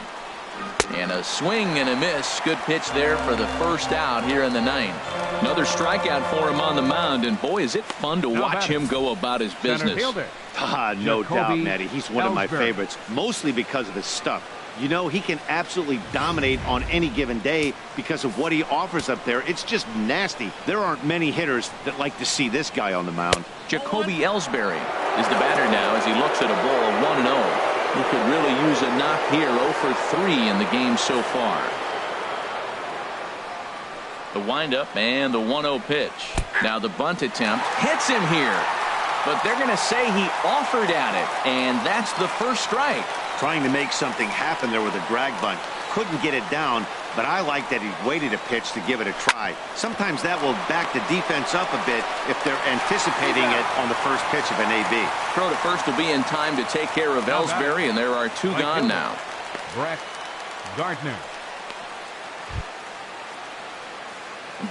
And a swing and a miss. Good pitch there for the first out here in the 9th. Another strikeout for him on the mound, and boy, is it fun to watch him go about his business. No doubt, Matty. He's one of my favorites, mostly because of his stuff. You know, he can absolutely dominate on any given day because of what he offers up there. It's just nasty. There aren't many hitters that like to see this guy on the mound. Jacoby Ellsbury is the batter now as he looks at a ball 1-0. He could really use a knock here. 0 for 3 in the game so far. The windup and the 1-0 pitch. Now the bunt attempt hits him here. But they're going to say he offered at it. And that's the first strike. trying to make something happen there with a drag bunt. Couldn't get it down, but I like that he waited a pitch to give it a try. Sometimes that will back the defense up a bit if they're anticipating it on the first pitch of an AB. Throw to first will be in time to take care of Ellsbury, and there are two gone now. Brett Gardner.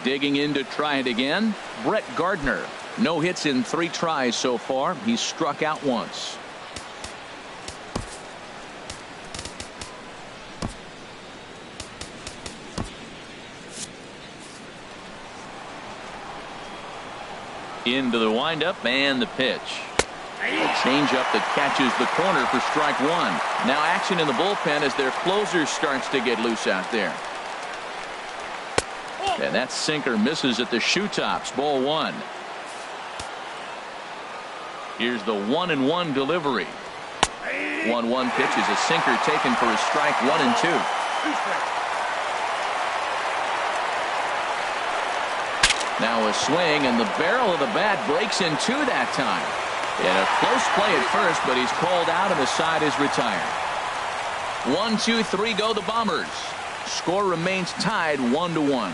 Digging in to try it again, Brett Gardner. No hits in 3 tries so far. He's struck out once. Into the windup and the pitch. Changeup that catches the corner for strike one. Now action in the bullpen as their closer starts to get loose out there. And that sinker misses at the shoe tops. Ball one. Here's the 1-1 delivery. 1-1 pitch is a sinker taken for a strike. 1-2. Now a swing, and the barrel of the bat breaks in two that time. And a close play at first, but he's called out and the side is retired. 1-2-3 go the Bombers. Score remains tied 1-1.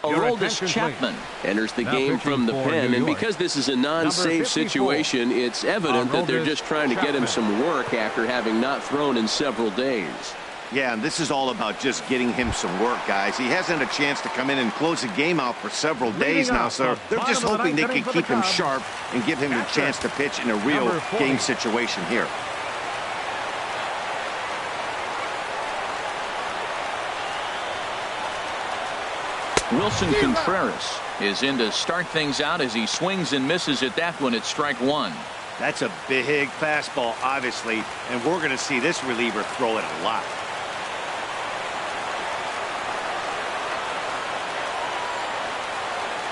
Aroldis Chapman enters the game from the pen, and because this is a non-save situation, it's evident that they're just trying to get him some work after having not thrown in several days. Yeah, and this is all about just getting him some work, guys. He hasn't had a chance to come in and close the game out for several days now, so they're just hoping they can keep him sharp and give him the chance to pitch in a real game situation here. Wilson Contreras is in to start things out as he swings and misses at that one at strike one. That's a big fastball, obviously, and we're going to see this reliever throw it a lot.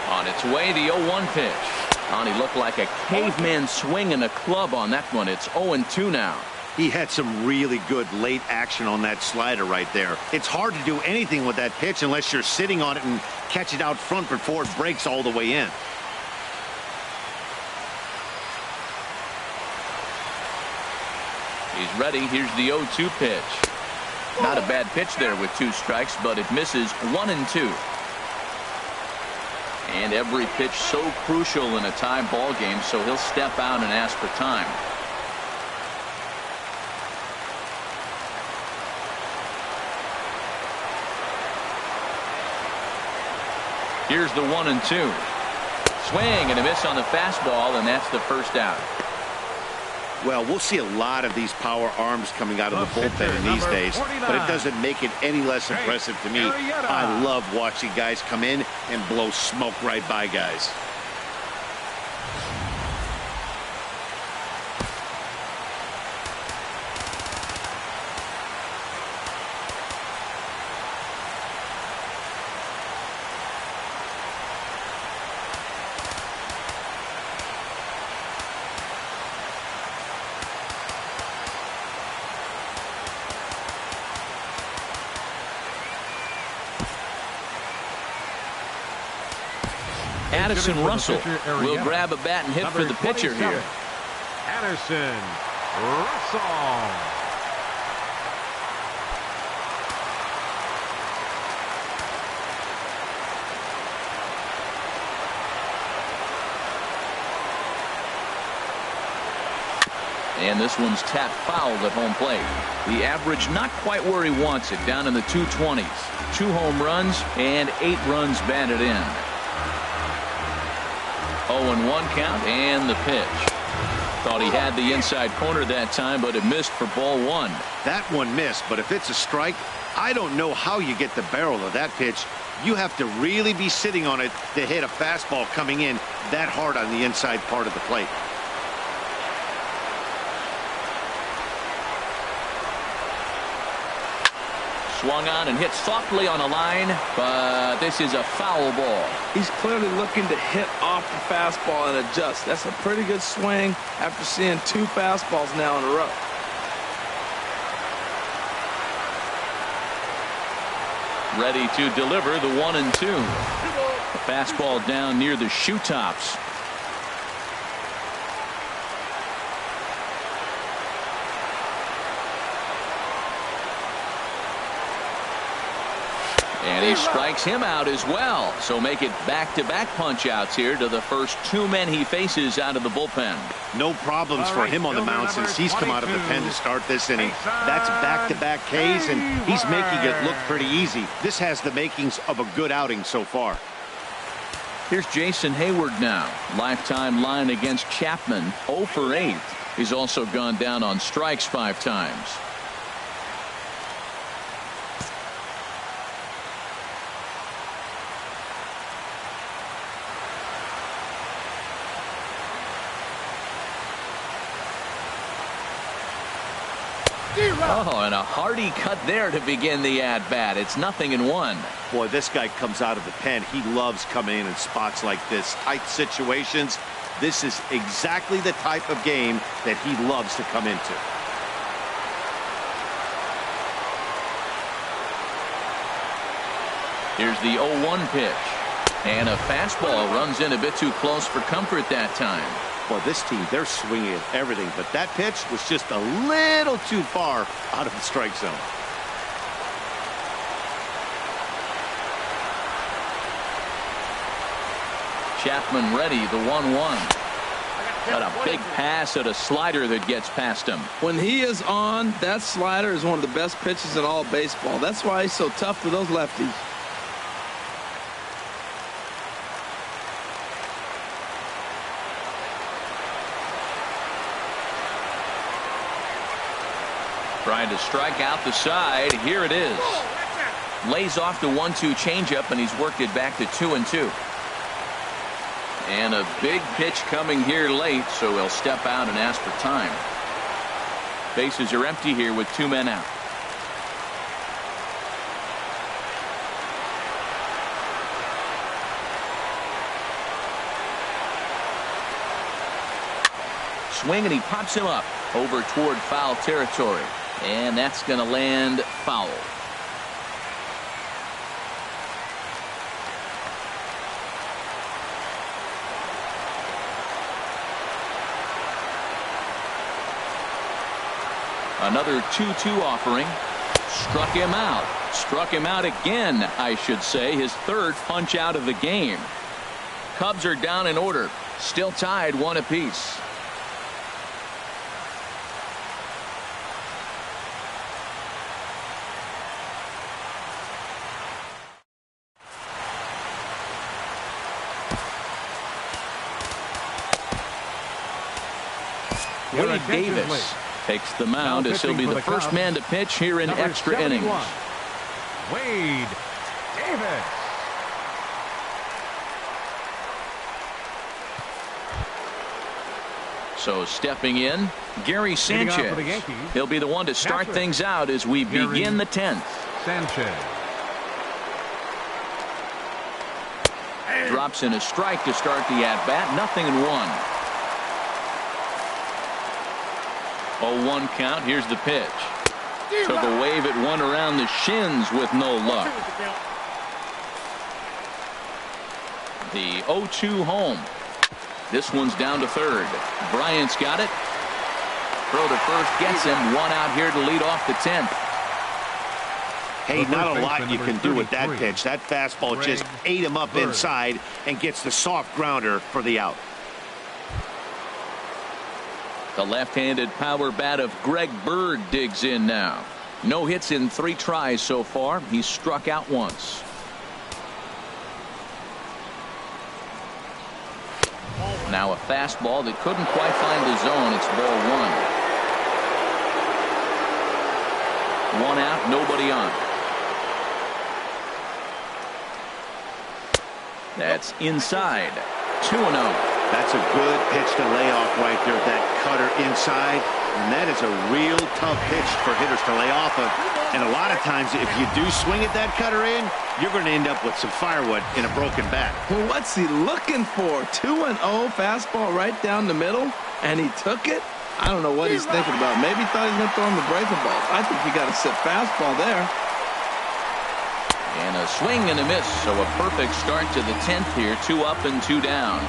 On its way, the 0-1 pitch. He looked like a caveman swinging a club on that one. It's 0-2 now. He had some really good late action on that slider right there. It's hard to do anything with that pitch unless you're sitting on it and catch it out front before it breaks all the way in. He's ready. Here's the 0-2 pitch. Not a bad pitch there with 2 strikes, but it misses 1-2. And every pitch so crucial in a tie ball game, so he'll step out and ask for time. Here's the 1-2. Swing and a miss on the fastball, and that's the first out. Well, we'll see a lot of these power arms coming out of the bullpen in these days, but it doesn't make it any less impressive to me. I love watching guys come in and blow smoke right by guys. Addison Russell will grab a bat and hit for the pitcher here. Addison Russell. And this one's tapped foul at home plate. The average not quite where he wants it, down in the 220s. 2 home runs and 8 runs batted in. 0-1 count and the pitch. Thought he had the inside corner that time, but it missed for ball one. That one missed, but if it's a strike, I don't know how you get the barrel of that pitch. You have to really be sitting on it to hit a fastball coming in that hard on the inside part of the plate. Swung on and hit softly on a line, but this is a foul ball. He's clearly looking to hit off the fastball and adjust. That's a pretty good swing after seeing 2 fastballs now in a row. Ready to deliver the 1-2. Fastball down near the shoe tops. And he strikes him out as well. So make it back-to-back punch-outs here to the first two men he faces out of the bullpen. No problems for him on the mound since he's come out of the pen to start this inning. That's back-to-back Ks, and he's making it look pretty easy. This has the makings of a good outing so far. Here's Jason Hayward now. Lifetime line against Chapman, 0 for 8. He's also gone down on strikes 5 times. Oh, and a hearty cut there to begin the at-bat. It's 0-1. Boy, this guy comes out of the pen. He loves coming in spots like this. Tight situations. This is exactly the type of game that he loves to come into. Here's the 0-1 pitch. And a fastball runs in a bit too close for comfort that time. Well, this team, they're swinging at everything, but that pitch was just a little too far out of the strike zone. Chapman ready, the 1-1. Got a big pass at a slider that gets past him. When he is on, that slider is one of the best pitches in all of baseball. That's why he's so tough for those lefties. Trying to strike out the side. Here it is. Lays off the 1-2 changeup, and he's worked it back to 2-2. And a big pitch coming here late, so he'll step out and ask for time. Bases are empty here with 2 men out. Swing, and he pops him up over toward foul territory. And that's going to land foul. Another 2-2 offering. Struck him out. Struck him out again, I should say. His third punch out of the game. Cubs are down in order. Still tied 1 apiece. Wade Davis takes the mound as he'll be the first man to pitch here in extra innings. Wade Davis. So stepping in, Gary Sanchez. He'll be the one to start things out as we begin the 10th. Sanchez. Drops in a strike to start the at-bat. 0-1. 0-1 count. Here's the pitch. Took a wave at one around the shins with no luck. The 0-2 home. This one's down to third. Bryant's got it. Throw to first gets him. 1 out here to lead off the 10th. Hey, not a lot you can do with that pitch. That fastball just ate him up inside and gets the soft grounder for the out. The left-handed power bat of Greg Bird digs in now. No hits in 3 tries so far. He's struck out once. Now a fastball that couldn't quite find the zone. It's ball 1. 1 out, nobody on. That's inside. 2-0. That's a good pitch to lay off right there. That cutter inside. And that is a real tough pitch for hitters to lay off of. And a lot of times, if you do swing at that cutter in, you're going to end up with some firewood in a broken bat. Well, what's he looking for? 2-0 fastball right down the middle, and he took it? I don't know what he's thinking about. Maybe he thought he was going to throw him a breaking ball. I think you got to sit fastball there. And a swing and a miss. So a perfect start to the 10th here. 2 up and 2 down.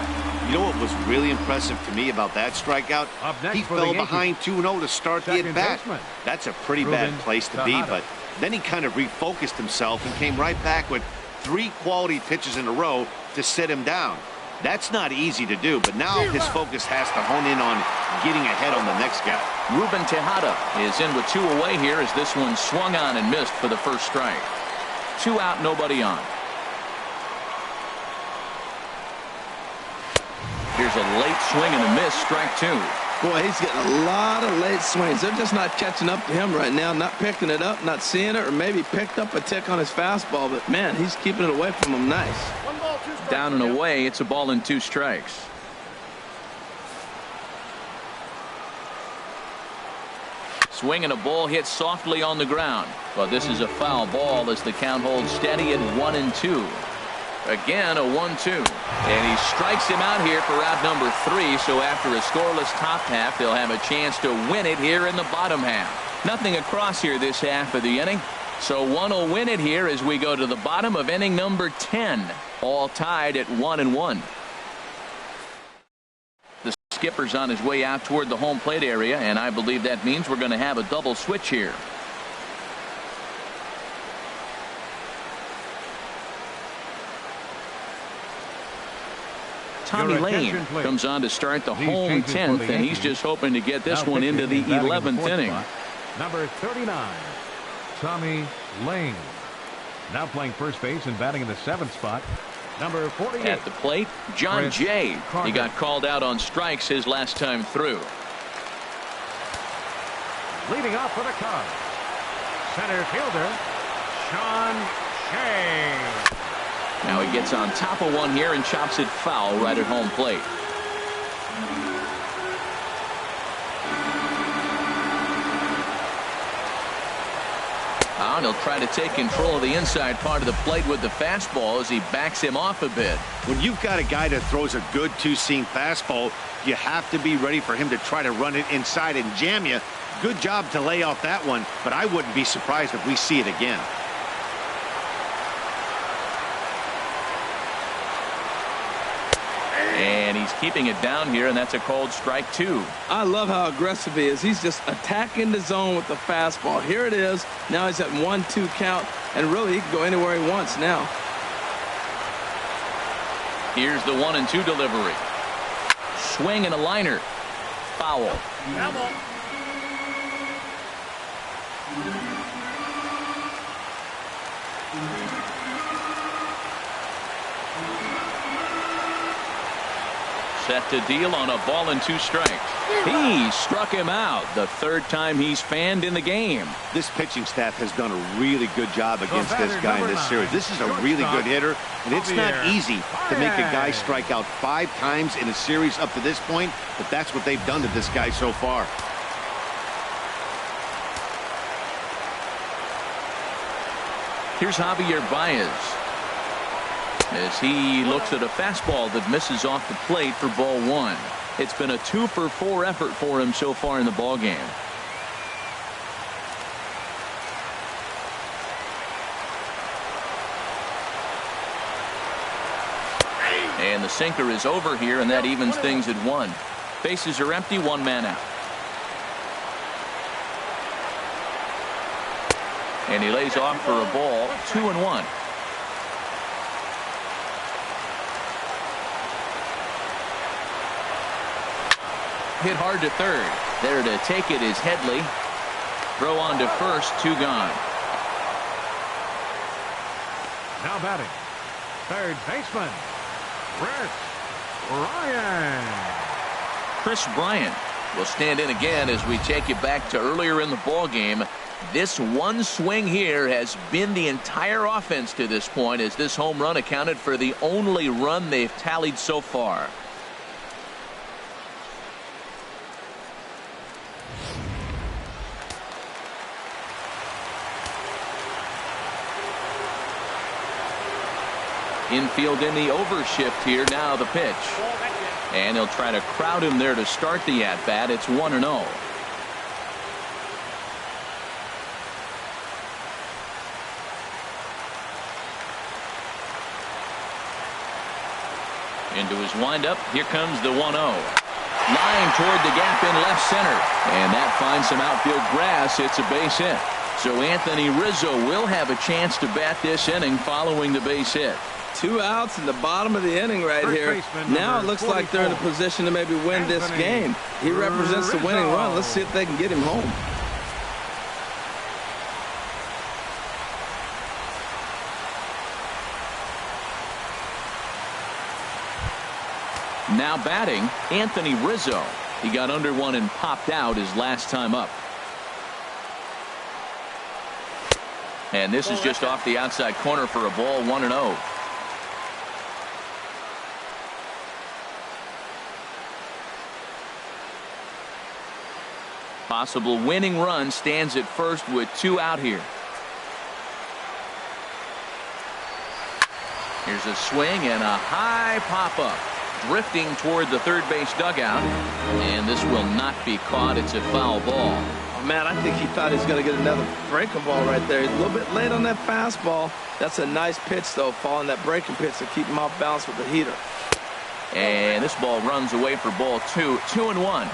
You know what was really impressive to me about that strikeout? He fell behind 2-0 to start the at-bat. That's a pretty bad place to be, but then he kind of refocused himself and came right back with 3 quality pitches in a row to sit him down. That's not easy to do, but now his focus has to hone in on getting ahead on the next guy. Ruben Tejada is in with 2 away here as this one swung on and missed for the first strike. 2 out, nobody on. Here's a late swing and a miss, strike 2. Boy, he's getting a lot of late swings. They're just not catching up to him right now, not picking it up, not seeing it, or maybe picked up a tick on his fastball, but man, he's keeping it away from him nice. Down and away, it's a ball and 2 strikes. Swing and a ball hit softly on the ground, but this is a foul ball as the count holds steady at 1-2. Again, a 1-2. And he strikes him out here for out number 3. So after a scoreless top half, they'll have a chance to win it here in the bottom half. Nothing across here this half of the inning. So one will win it here as we go to the bottom of inning number 10. All tied at 1-1. The skipper's on his way out toward the home plate area, and I believe that means we're going to have a double switch here. Tommy Lane comes on to start the home 10th, and he's just hoping to get this one into the 11th inning. Number 39, Tommy Lane. Now playing first base and batting in the 7th spot. Number 48. At the plate, John Jay. He got called out on strikes his last time through. Leading off for the Cubs, center fielder, Sean Shea. Now he gets on top of one here and chops it foul right at home plate. And he'll try to take control of the inside part of the plate with the fastball as he backs him off a bit. When you've got a guy that throws a good 2-seam fastball, you have to be ready for him to try to run it inside and jam you. Good job to lay off that one, but I wouldn't be surprised if we see it again. And he's keeping it down here, and that's a called strike 2. I love how aggressive he is. He's just attacking the zone with the fastball. Here it is. Now he's at 1-2 count, and really he can go anywhere he wants now. Here's the 1-2 delivery. Swing and a liner. Foul. Set to deal on a ball and 2 strikes. He struck him out the 3rd time he's fanned in the game. This pitching staff has done a really good job against this guy in this series. This is a really good hitter, and it's not easy to make a guy strike out 5 times in a series up to this point, but that's what they've done to this guy so far. Here's Javier Baez as he looks at a fastball that misses off the plate for ball 1. It's been a 2-for-4 effort for him so far in the ball game. And the sinker is over here, and that evens things at 1. Bases are empty, 1 man out. And he lays off for a ball, 2-1. Hit hard to 3rd. There to take it is Headley. Throw on to 1st, 2 gone. Now batting, 3rd baseman, Chris Bryant will stand in again as we take you back to earlier in the ball game. This one swing here has been the entire offense to this point, as this home run accounted for the only run they've tallied so far. Infield in the overshift here. Now the pitch. And he'll try to crowd him there to start the at-bat. It's 1-0. Into his windup. Here comes the 1-0. Line toward the gap in left center. And that finds some outfield grass. It's a base hit. So Anthony Rizzo will have a chance to bat this inning following the base hit. 2 outs in the bottom of the inning right here. Now it looks like they're in a position to maybe win this game. He represents the winning run. Let's see if they can get him home. Now batting, Anthony Rizzo. He got under one and popped out his last time up. And this is just off the outside corner for a ball, 1-0. Possible winning run stands at first with 2 out here. Here's a swing and a high pop-up. Drifting toward the third base dugout. And this will not be caught. It's a foul ball. Oh, man, I think he thought he was going to get another breaking ball right there. He's a little bit late on that fastball. That's a nice pitch, though, following that breaking pitch to keep him off balance with the heater. And this ball runs away for ball 2. 2-1.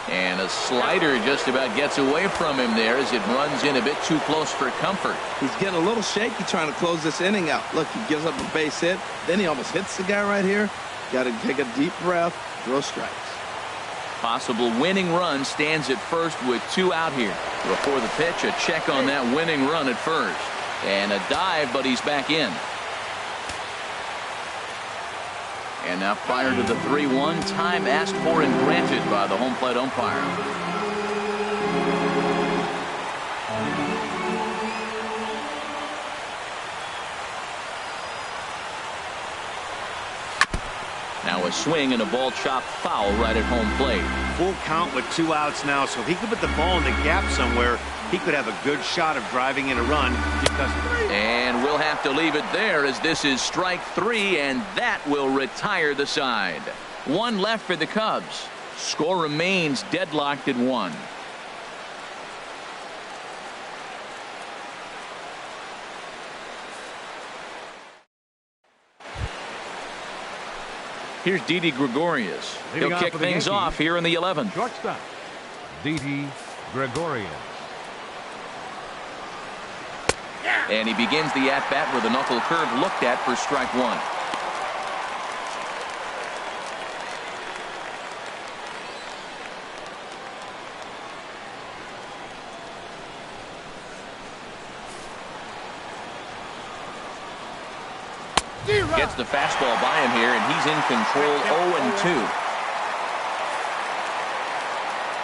And a slider just about gets away from him there as it runs in a bit too close for comfort. He's getting a little shaky trying to close this inning out. Look, he gives up a base hit. Then he almost hits the guy right here. Got to take a deep breath. Throw strikes. Possible winning run stands at first with 2 out here. Before the pitch, a check on that winning run at first. And a dive, but he's back in. And now fired to the 3-1. Time asked for and granted by the home plate umpire. Now a swing and a ball chopped foul right at home plate. Full count with 2 outs now, so if he could put the ball in the gap somewhere, he could have a good shot of driving in a run. And we'll have to leave it there as this is strike 3, and that will retire the side. 1 left for the Cubs. Score remains deadlocked at 1. Here's Didi Gregorius. He'll kick things off here in the 11th. Shortstop, Didi Gregorius. And he begins the at-bat with a knuckle curve looked at for strike 1. Gets the fastball by him here, and he's in control. 0-2.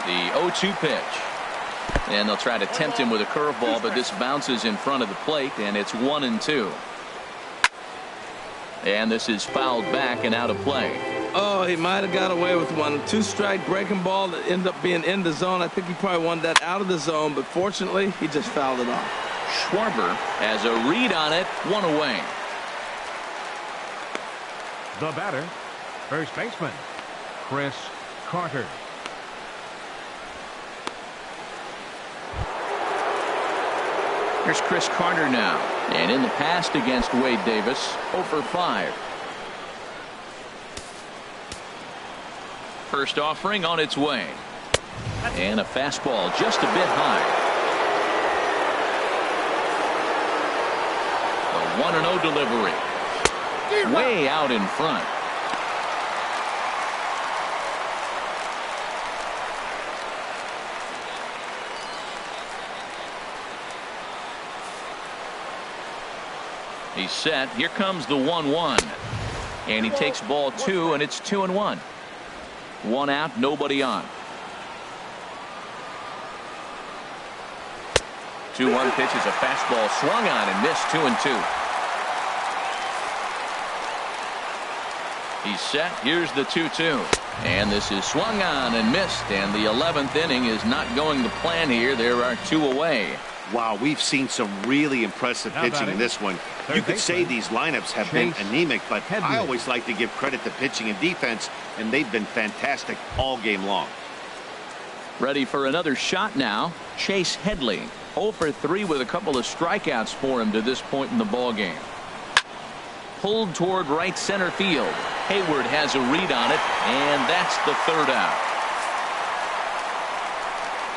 The 0-2 pitch. And they'll try to tempt him with a curveball, but this bounces in front of the plate, and it's 1-2. And this is fouled back and out of play. Oh, he might have got away with one. 2-strike breaking ball that ended up being in the zone. I think he probably wanted that out of the zone, but fortunately, he just fouled it off. Schwarber has a read on it. 1 away. The batter, first baseman, Chris Carter. Here's Chris Carter now. And in the past against Wade Davis, 0 for 5. First offering on its way. And a fastball just a bit high. The 1-0 delivery. Way out in front. He's set. Here comes the 1-1. And he takes ball 2, and it's 2-1. 1 out, nobody on. 2-1 pitch is a fastball swung on and missed. 2-2. He's set. Here's the 2-2. And this is swung on and missed. And the 11th inning is not going to plan here. There are 2 away. Wow, we've seen some really impressive pitching in this one. You could say these lineups have been anemic, but I always like to give credit to pitching and defense, and they've been fantastic all game long. Ready for another shot now. Chase Headley. 0 for 3 with a couple of strikeouts for him to this point in the ball game. Pulled toward right center field. Hayward has a read on it, and that's the third out.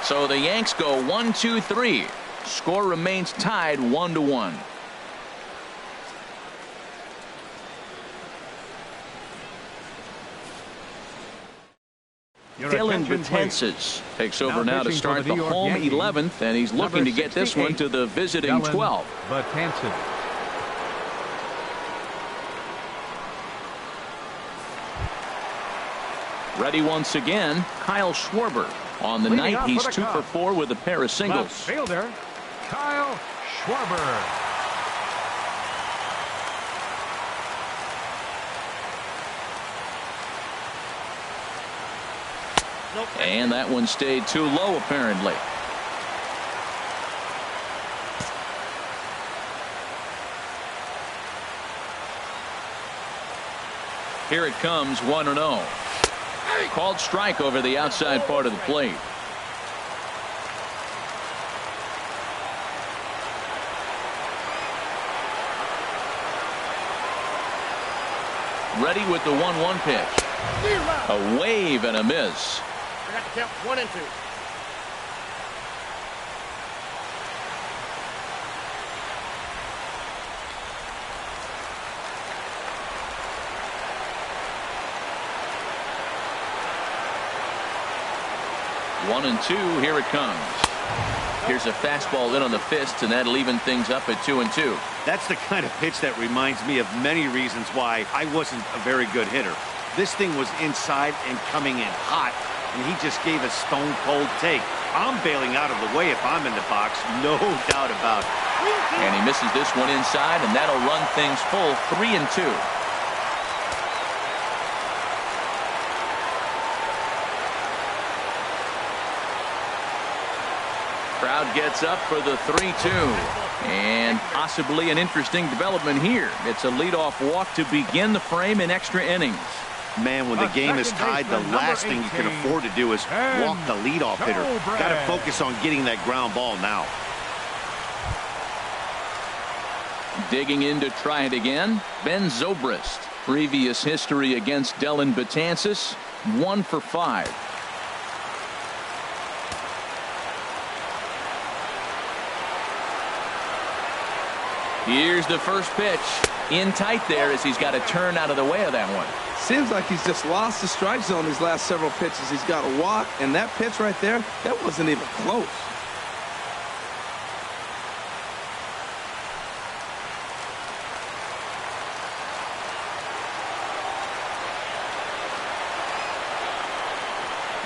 So the Yanks go 1-2-3. Score remains tied 1-1. Dylan Betances takes over now to start the home Yankees, 11th, and he's looking to get this one to the visiting 12th. Betances. Ready once again, Kyle Schwarber. On the night, he's 2 for 4 with a pair of singles. Left fielder, Kyle Schwarber. And that one stayed too low, apparently. Here it comes, 1-0. Called strike over the outside part of the plate. Ready with the 1-1 pitch. A wave and a miss. I got to count 1 and 2. One and 2. Here it comes. Here's a fastball in on the fist, and that'll even things up at 2-2. That's the kind of pitch that reminds me of many reasons why I wasn't a very good hitter. This thing was inside and coming in hot, and he just gave a stone-cold take. I'm bailing out of the way if I'm in the box, no doubt about it. And he misses this one inside, and that'll run things full 3-2. Crowd gets up for the 3-2. And possibly an interesting development here. It's a leadoff walk to begin the frame in extra innings. Man, when the game is tied, the last thing you can afford to do is walk the leadoff hitter. Got to focus on getting that ground ball now. Digging in to try it again, Ben Zobrist. Previous history against Dylan Betances, 1 for 5. Here's the first pitch. In tight there as he's got to turn out of the way of that one. Seems like he's just lost the strike zone these last several pitches. He's got a walk, and that pitch right there, that wasn't even close.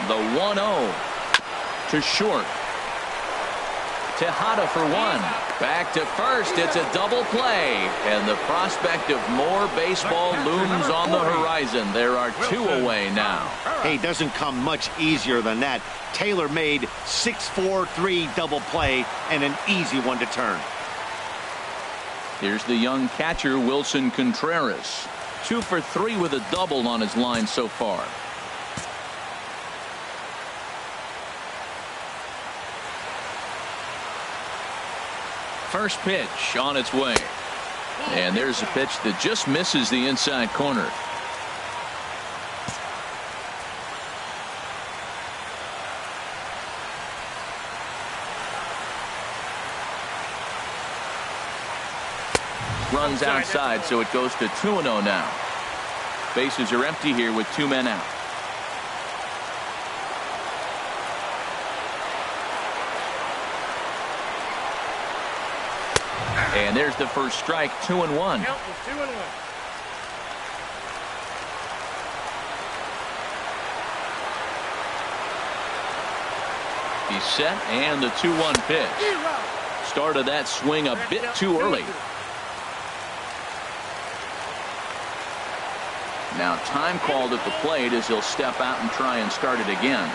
The 1-0 to short. Tejada for 1. Back to first. It's a double play. And the prospect of more baseball looms on the horizon. There are 2 away now. Hey, doesn't come much easier than that. Taylor made 6-4-3 double play and an easy one to turn. Here's the young catcher, Wilson Contreras. 2 for 3 with a double on his line so far. First pitch on its way. And there's a pitch that just misses the inside corner. Runs outside, so it goes to 2-0 now. Bases are empty here with 2 men out. And there's the first strike, 2-1. Count was 2-1. He's set, and the 2-1 pitch. Started that swing a bit too early. Now time called at the plate as he'll step out and try and start it again.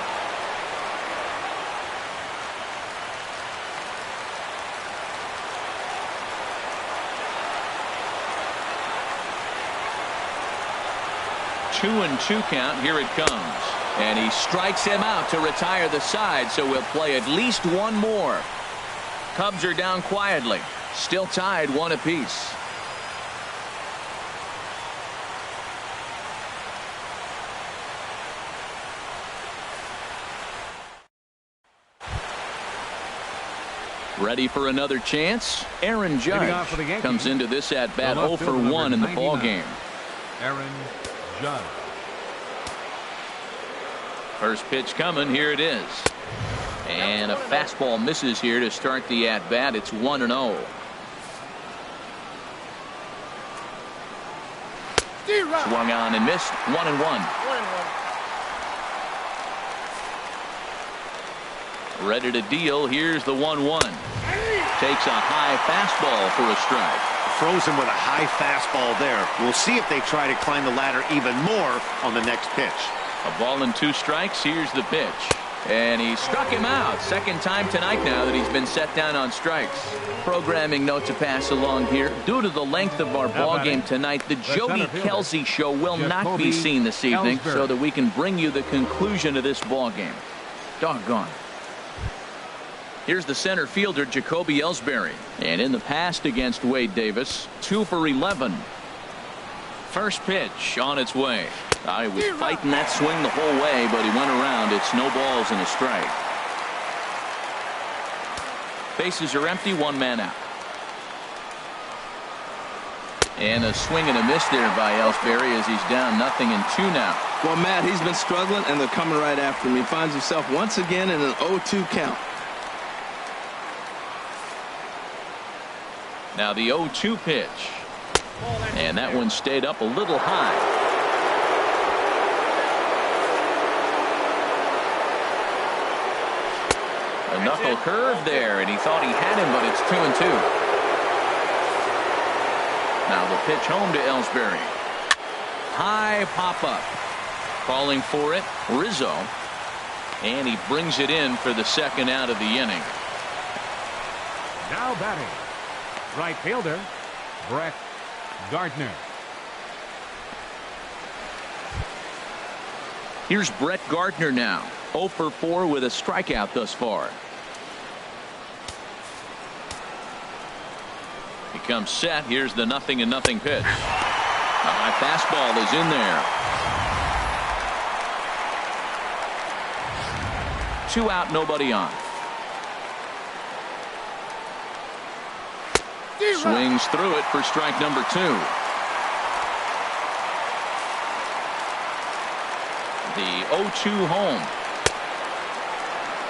Two and 2 count. Here it comes. And he strikes him out to retire the side, so we'll play at least one more. Cubs are down quietly. Still tied 1 apiece. Ready for another chance? Aaron Judge comes into this at bat 0 for 1 in the ball game. Aaron Judge. First pitch coming. Here it is. And a fastball misses here to start the at bat. It's 1-0. Swung on and missed. 1-1. Ready to deal. Here's the 1-1. Takes a high fastball for a strike. Throws him with a high fastball there. We'll see if they try to climb the ladder even more on the next pitch. A ball and 2 strikes. Here's the pitch. And he struck him out. Second time tonight now that he's been set down on strikes. Programming note to pass along here. Due to the length of our ball game tonight, the Jody Kelsey show will not be seen this evening so that we can bring you the conclusion of this ball game. Doggone. Here's the center fielder, Jacoby Ellsbury. And in the past against Wade Davis, 2 for 11. First pitch on its way. I was fighting that swing the whole way, but he went around. It's no balls and a strike. Bases are empty, 1 man out. And a swing and a miss there by Ellsbury as he's down 0-2 now. Well, Matt, he's been struggling, and they're coming right after him. He finds himself once again in an 0-2 count. Now the 0-2 pitch. And that one stayed up a little high. A knuckle curve there, and he thought he had him, but it's 2-2. Now the pitch home to Ellsbury. High pop up. Calling for it, Rizzo. And he brings it in for the second out of the inning. Now batting, right fielder, Brett Gardner. Here's Brett Gardner now. 0 for 4 with a strikeout thus far. He comes set. Here's the 0-0 pitch. A high fastball is in there. 2 out, nobody on. Swings through it for strike number 2. The 0-2 home.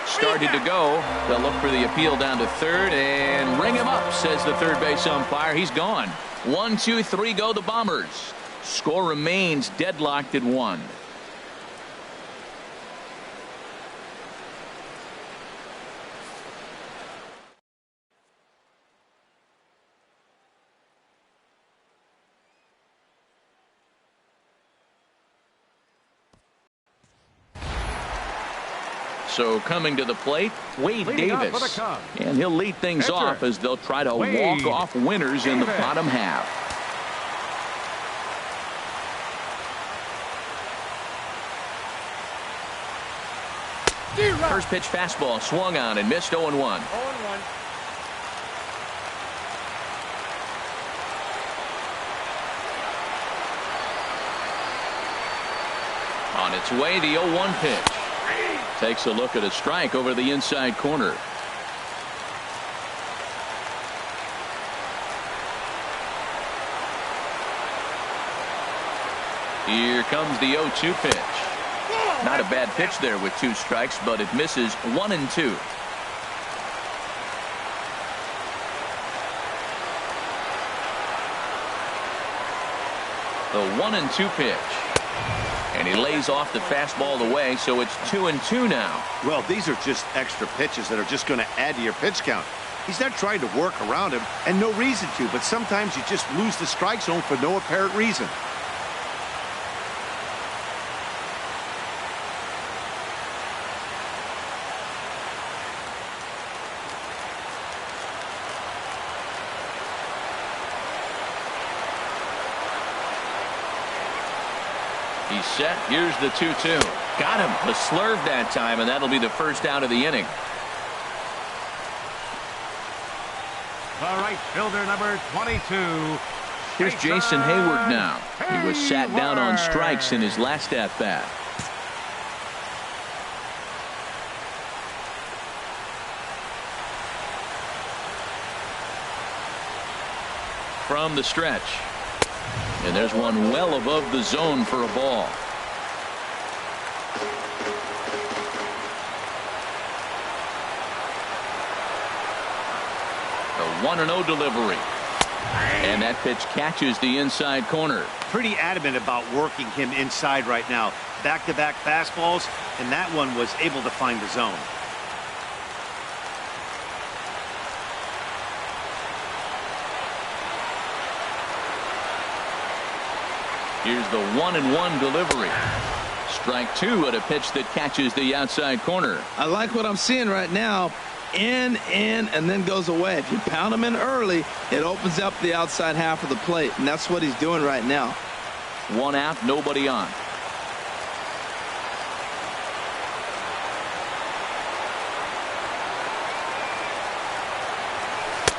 Started to go. They'll look for the appeal down to third and ring him up, says the third base umpire. He's gone. 1, 2, 3 go the Bombers. Score remains deadlocked at 1. So coming to the plate, Wade Davis. And he'll lead things off as they'll try to walk off winners in the bottom half. First pitch fastball swung on and missed. 0-1. 0-1. On its way, the 0-1 pitch. Takes a look at a strike over the inside corner. Here comes the 0-2 pitch. Not a bad pitch there with 2 strikes, but it misses. 1-2. The 1-2 pitch. And he lays off the fastball away, so it's 2-2 now. Well, these are just extra pitches that are just going to add to your pitch count. He's not trying to work around him, and no reason to, but sometimes you just lose the strike zone for no apparent reason. He's set. Here's the 2-2. Got him. The slurve that time, and that'll be the first out of the inning. right fielder number 22. Here's Jason Hayward now. He was sat down on strikes in his last at-bat. From the stretch. And there's one well above the zone for a ball. The 1-0 delivery. And that pitch catches the inside corner. Pretty adamant about working him inside right now. Back-to-back fastballs, and that one was able to find the zone. Here's the 1-1 delivery. Strike two at a pitch that catches the outside corner. I like what I'm seeing right now. In, and then goes away. If you pound him in early, it opens up the outside half of the plate, and that's what he's doing right now. One out, nobody on.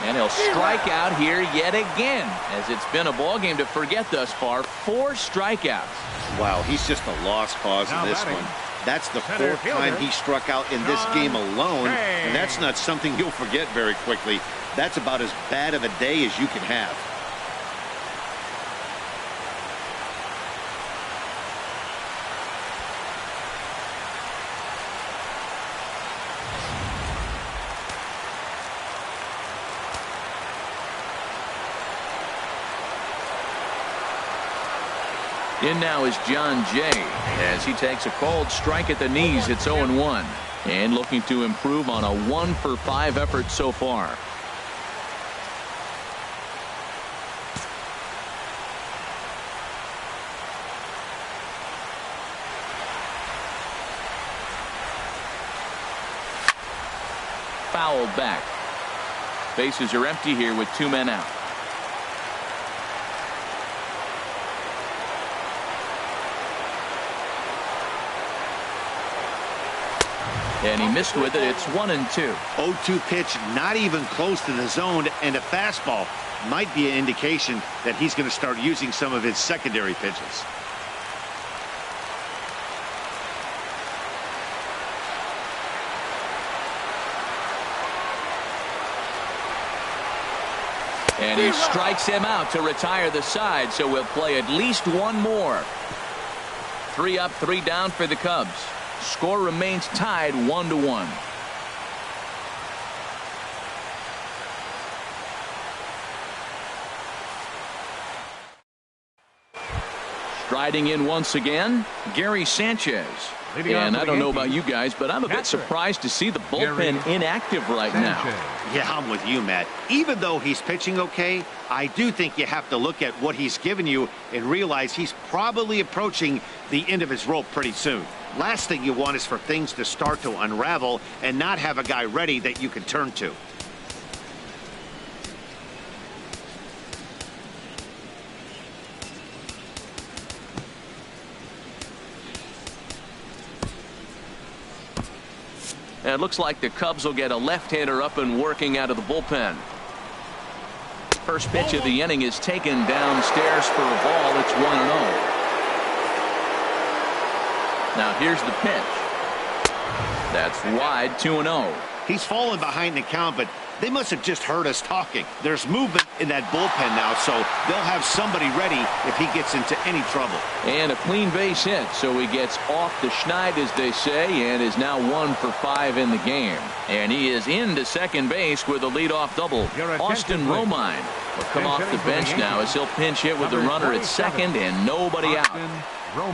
And he'll strike out here yet again, as it's been a ball game to forget thus far. 4 strikeouts. Wow, he's just a lost cause in this one. That's the 4th time he struck out in this game alone, and that's not something you'll forget very quickly. That's about as bad of a day as you can have. In now is John Jay as he takes a cold strike at the knees. It's 0-1 and looking to improve on a 1-for-5 effort so far. Fouled back. Bases are empty here with 2 men out. And he missed with it. It's 1-2. 0-2 pitch, not even close to the zone, and a fastball might be an indication that he's going to start using some of his secondary pitches. And he strikes him out to retire the side, so we'll play at least one more. 3 up, 3 down for the Cubs. Score remains tied 1-1. Striding in once again, Gary Sanchez. And I don't know about you guys, but I'm a bit surprised to see the bullpen inactive right now. Yeah, I'm with you, Matt. Even though he's pitching okay, I do think you have to look at what he's given you and realize he's probably approaching the end of his rope pretty soon. Last thing you want is for things to start to unravel and not have a guy ready that you can turn to. And it looks like the Cubs will get a left-hander up and working out of the bullpen. First pitch of the inning is taken downstairs for a ball. It's 1-0. Now here's the pitch. That's wide, 2-0. He's fallen behind the count, but they must have just heard us talking. There's movement in that bullpen now, so they'll have somebody ready if he gets into any trouble. And a clean base hit, so he gets off the schneid, as they say, and is now 1 for 5 in the game. And he is into second base with a leadoff double. Austin Romine will come off the bench now as he'll pinch hit with the runner at second and nobody out.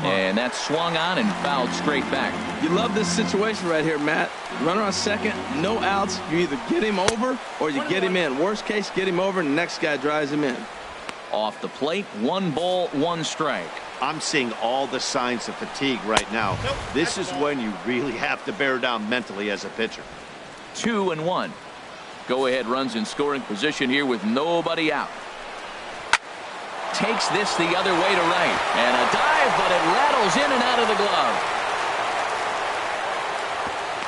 And that's swung on and fouled straight back. You love this situation right here, Matt. Runner on second, no outs. You either get him over or you get him in. Worst case, get him over and the next guy drives him in. Off the plate, 1 ball, 1 strike. I'm seeing all the signs of fatigue right now. This is when you really have to bear down mentally as a pitcher. 2-1. Go ahead runs in scoring position here with nobody out. Takes this the other way to right. And a dive, but it rattles in and out of the glove.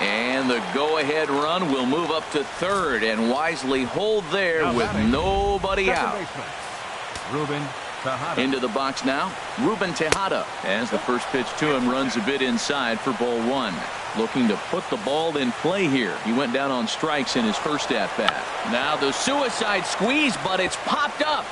And the go-ahead run will move up to third and wisely hold there with nobody out. Into the box now, Ruben Tejada, as the first pitch to him runs a bit inside for ball one. Looking to put the ball in play here. He went down on strikes in his first at-bat. Now the suicide squeeze, but it's popped up.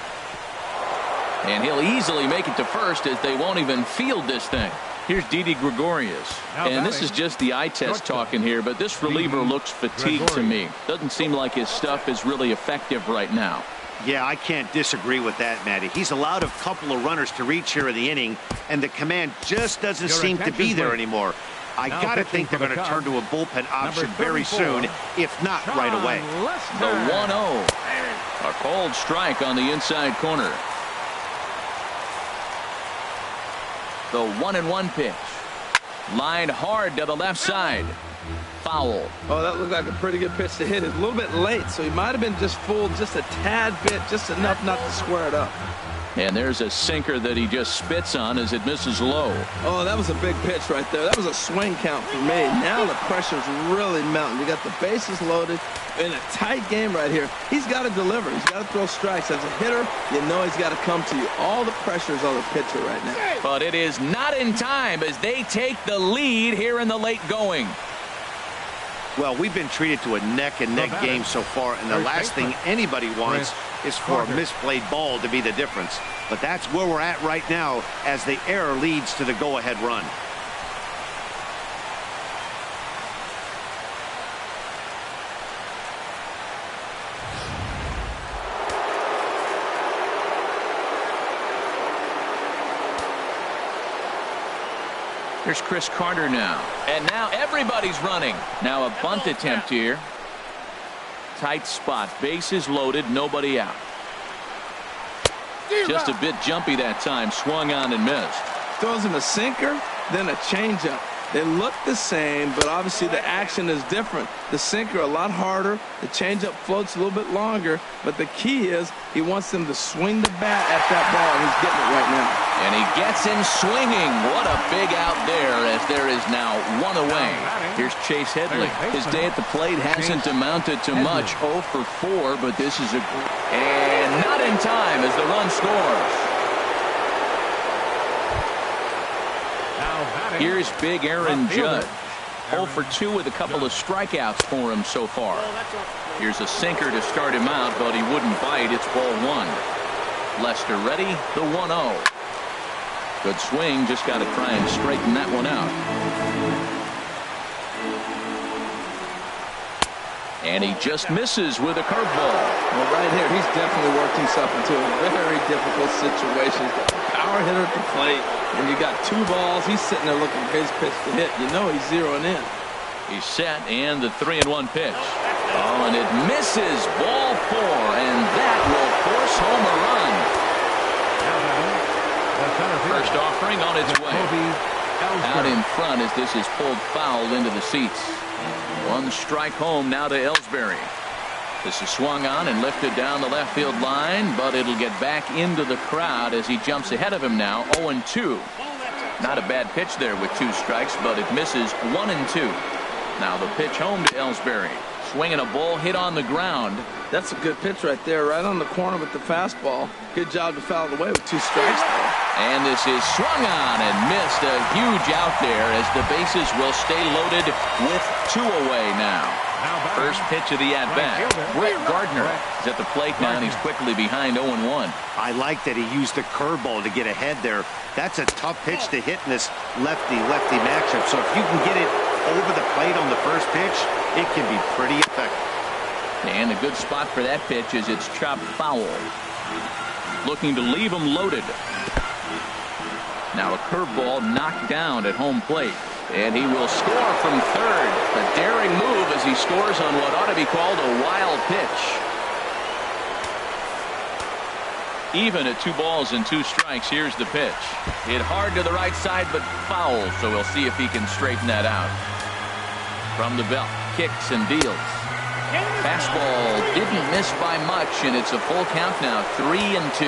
And he'll easily make it to first as they won't even field this thing. Here's Didi Gregorius. And this is just the eye test talking here, but this reliever looks fatigued to me. Doesn't seem like his stuff is really effective right now. Yeah, I can't disagree with that, Matty. He's allowed a couple of runners to reach here in the inning, and the command just doesn't seem to be there anymore. I got to think they're going to turn to a bullpen option very soon, if not right away. The 1-0. A cold strike on the inside corner. The 1-1 pitch. Lined hard to the left side. Foul. Oh, that looked like a pretty good pitch to hit. It's a little bit late, so he might have been just fooled just a tad bit, just enough not to square it up. And there's a sinker that he just spits on as it misses low. Oh, that was a big pitch right there. That was a swing count for me. Now the pressure's really mounting. You got the bases loaded in a tight game right here. He's got to deliver. He's got to throw strikes. As a hitter, you know he's got to come to you. All the pressure's on the pitcher right now. But it is not in time as they take the lead here in the late going. Well, we've been treated to a neck-and-neck game so far, and the last thing anybody wants is for a misplayed ball to be the difference. But that's where we're at right now as the error leads to the go-ahead run. Here's Chris Carter now. And now everybody's running. Now a bunt attempt here. Tight spot. Bases loaded. Nobody out. Just a bit jumpy that time. Swung on and missed. Throws him a sinker, then a changeup. They look the same, but obviously the action is different. The sinker a lot harder. The changeup floats a little bit longer. But the key is he wants them to swing the bat at that ball, and he's getting it right now. And he gets him swinging. What a big out there as there is now one away. Here's Chase Headley. His day at the plate hasn't amounted to much. 0 for 4, but this is a... And not in time as the run scores. Here's big Aaron Judge. 0 for 2 with a couple of strikeouts for him so far. Here's a sinker to start him out, but he wouldn't bite. It's ball one. Lester ready. The 1-0. Good swing. Just got to try and straighten that one out. And he just misses with a curveball. Well, right here, he's definitely worked himself into a very difficult situation. He's got a power hitter at the plate, and you got 2 balls. He's sitting there looking for his pitch to hit. You know he's zeroing in. He's set, and the 3-1 pitch. Oh, and it misses. Ball 4, and that will force home a run. First offering on its way. Out in front as this is pulled foul into the seats. 1 strike home now to Ellsbury. This is swung on and lifted down the left field line, but it'll get back into the crowd as he jumps ahead of him now. 0-2. Not a bad pitch there with 2 strikes, but it misses 1-2. Now the pitch home to Ellsbury. Swinging a ball hit on the ground. That's a good pitch right there, right on the corner with the fastball. Good job to foul it away with 2 strikes there. And this is swung on and missed. A huge out there as the bases will stay loaded with 2 away now. First pitch of the at-bat. Brett Gardner is at the plate now, and he's quickly behind 0-1. I like that he used the curveball to get ahead there. That's a tough pitch to hit in this lefty-lefty matchup. So if you can get it over the plate on the first pitch, it can be pretty effective. And a good spot for that pitch is it's chopped foul. Looking to leave him loaded. Now a curveball knocked down at home plate. And he will score from third. A daring move as he scores on what ought to be called a wild pitch. Even at 2 balls and 2 strikes, here's the pitch. Hit hard to the right side, but foul, so we'll see if he can straighten that out. From the belt, kicks and deals. Fastball didn't miss by much, and it's a full count now, 3-2.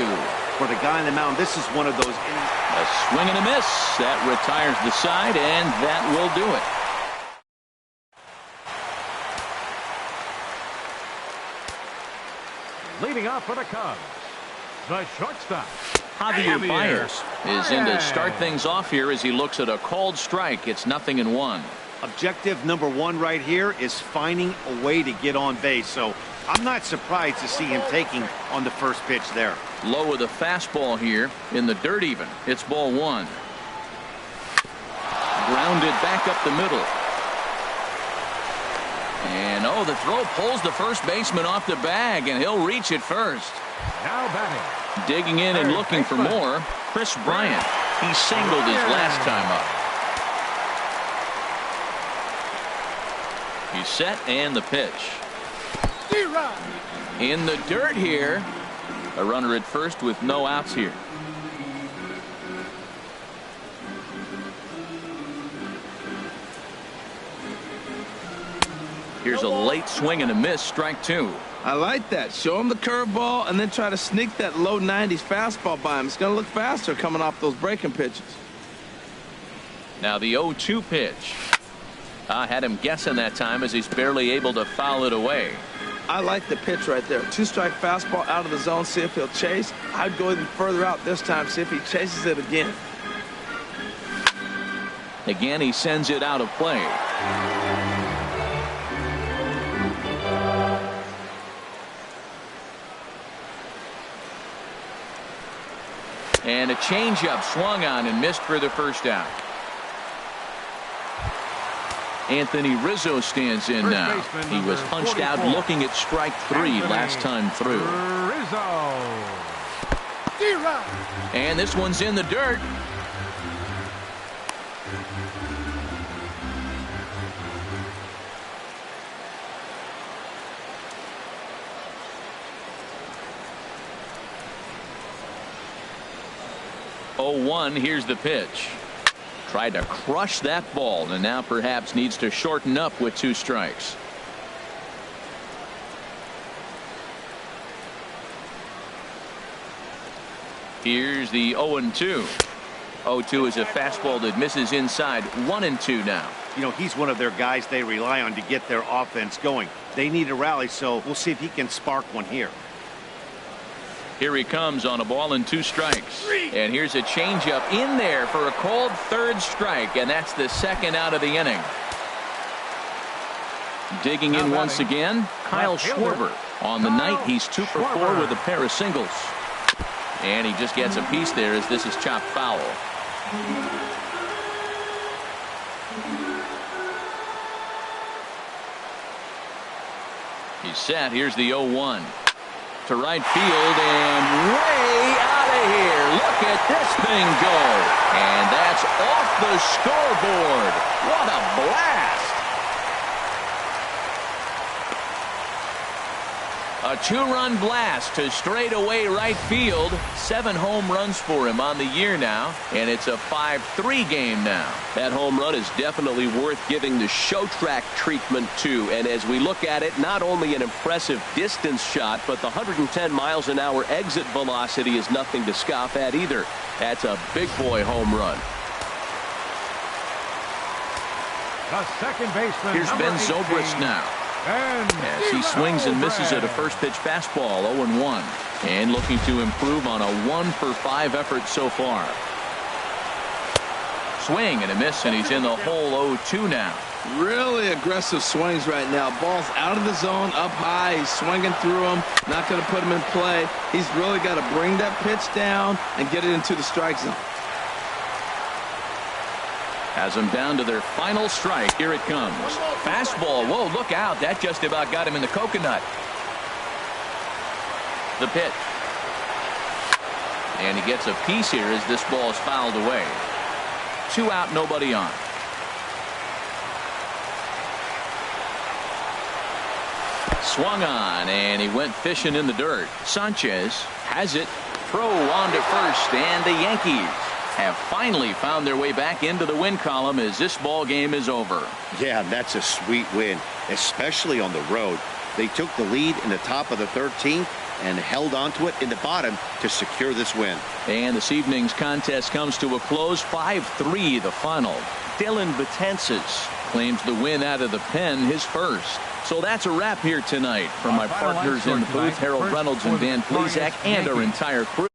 For the guy on the mound, this is one of those innings. A swing and a miss. That retires the side, and that will do it. Leading off for the Cubs, the shortstop. Javier Baez is in to start things off here as he looks at a called strike. It's 0-1. Objective number one right here is finding a way to get on base. So I'm not surprised to see him taking on the first pitch there. Low with a fastball here in the dirt even. It's ball one. Grounded back up the middle. And oh, the throw pulls the first baseman off the bag, and he'll reach it first. Now batting. Digging in and looking for more, Chris Bryant. He singled his last time up. He's set and the pitch. In the dirt here. A runner at first with no outs here. Here's a late swing and a miss, strike two. I like that. Show him the curveball and then try to sneak that low 90s fastball by him. It's going to look faster coming off those breaking pitches. Now the 0-2 pitch. Had him guessing that time as he's barely able to foul it away. I like the pitch right there. 2-strike fastball out of the zone. See if he'll chase. I'd go even further out this time. See if he chases it again. Again, he sends it out of play. And a changeup swung on and missed for the first out. Anthony Rizzo stands in now. He was punched out looking at strike three last time through. Rizzo. And this one's in the dirt. Oh, 1, here's the pitch. Tried to crush that ball and now perhaps needs to shorten up with 2 strikes. Here's the 0-2. 0-2 is a fastball that misses inside. 1-2 now. You know, he's one of their guys they rely on to get their offense going. They need a rally, so we'll see if he can spark one here. Here he comes on a ball and 2 strikes. And here's a changeup in there for a called third strike, and that's the second out of the inning. Digging in once again, Kyle Schwarber. On the night, he's 2 for 4 with a pair of singles. And he just gets a piece there as this is chopped foul. He's set. Here's the 0-1. To right field and way out of here. Look at this thing go. And that's off the scoreboard. What a blast. A 2-run blast to straightaway right field. 7 home runs for him on the year now, and it's a 5-3 game now. That home run is definitely worth giving the show track treatment to. And as we look at it, not only an impressive distance shot, but the 110 miles an hour exit velocity is nothing to scoff at either. That's a big boy home run. The second baseman. Here's Ben Zobrist now. As he swings and misses at a first pitch fastball. 0-1. And looking to improve on a 1-for-5 effort so far. Swing and a miss, and he's in the hole. 0-2 now. Really aggressive swings right now. Ball's out of the zone, up high. He's swinging through them. Not going to put him in play. He's really got to bring that pitch down and get it into the strike zone. Has them down to their final strike. Here it comes. Fastball. Whoa, look out. That just about got him in the coconut. The pitch. And he gets a piece here as this ball is fouled away. 2 out, nobody on. Swung on, and he went fishing in the dirt. Sanchez has it. Throw on to first, and the Yankees have finally found their way back into the win column as this ball game is over. Yeah, that's a sweet win, especially on the road. They took the lead in the top of the 13th and held on to it in the bottom to secure this win. And this evening's contest comes to a close. 5-3 the final. Dylan Betances claims the win out of the pen, his first. So that's a wrap here tonight. From my partners in the booth, Harold Reynolds and Dan Plezak, and our entire crew.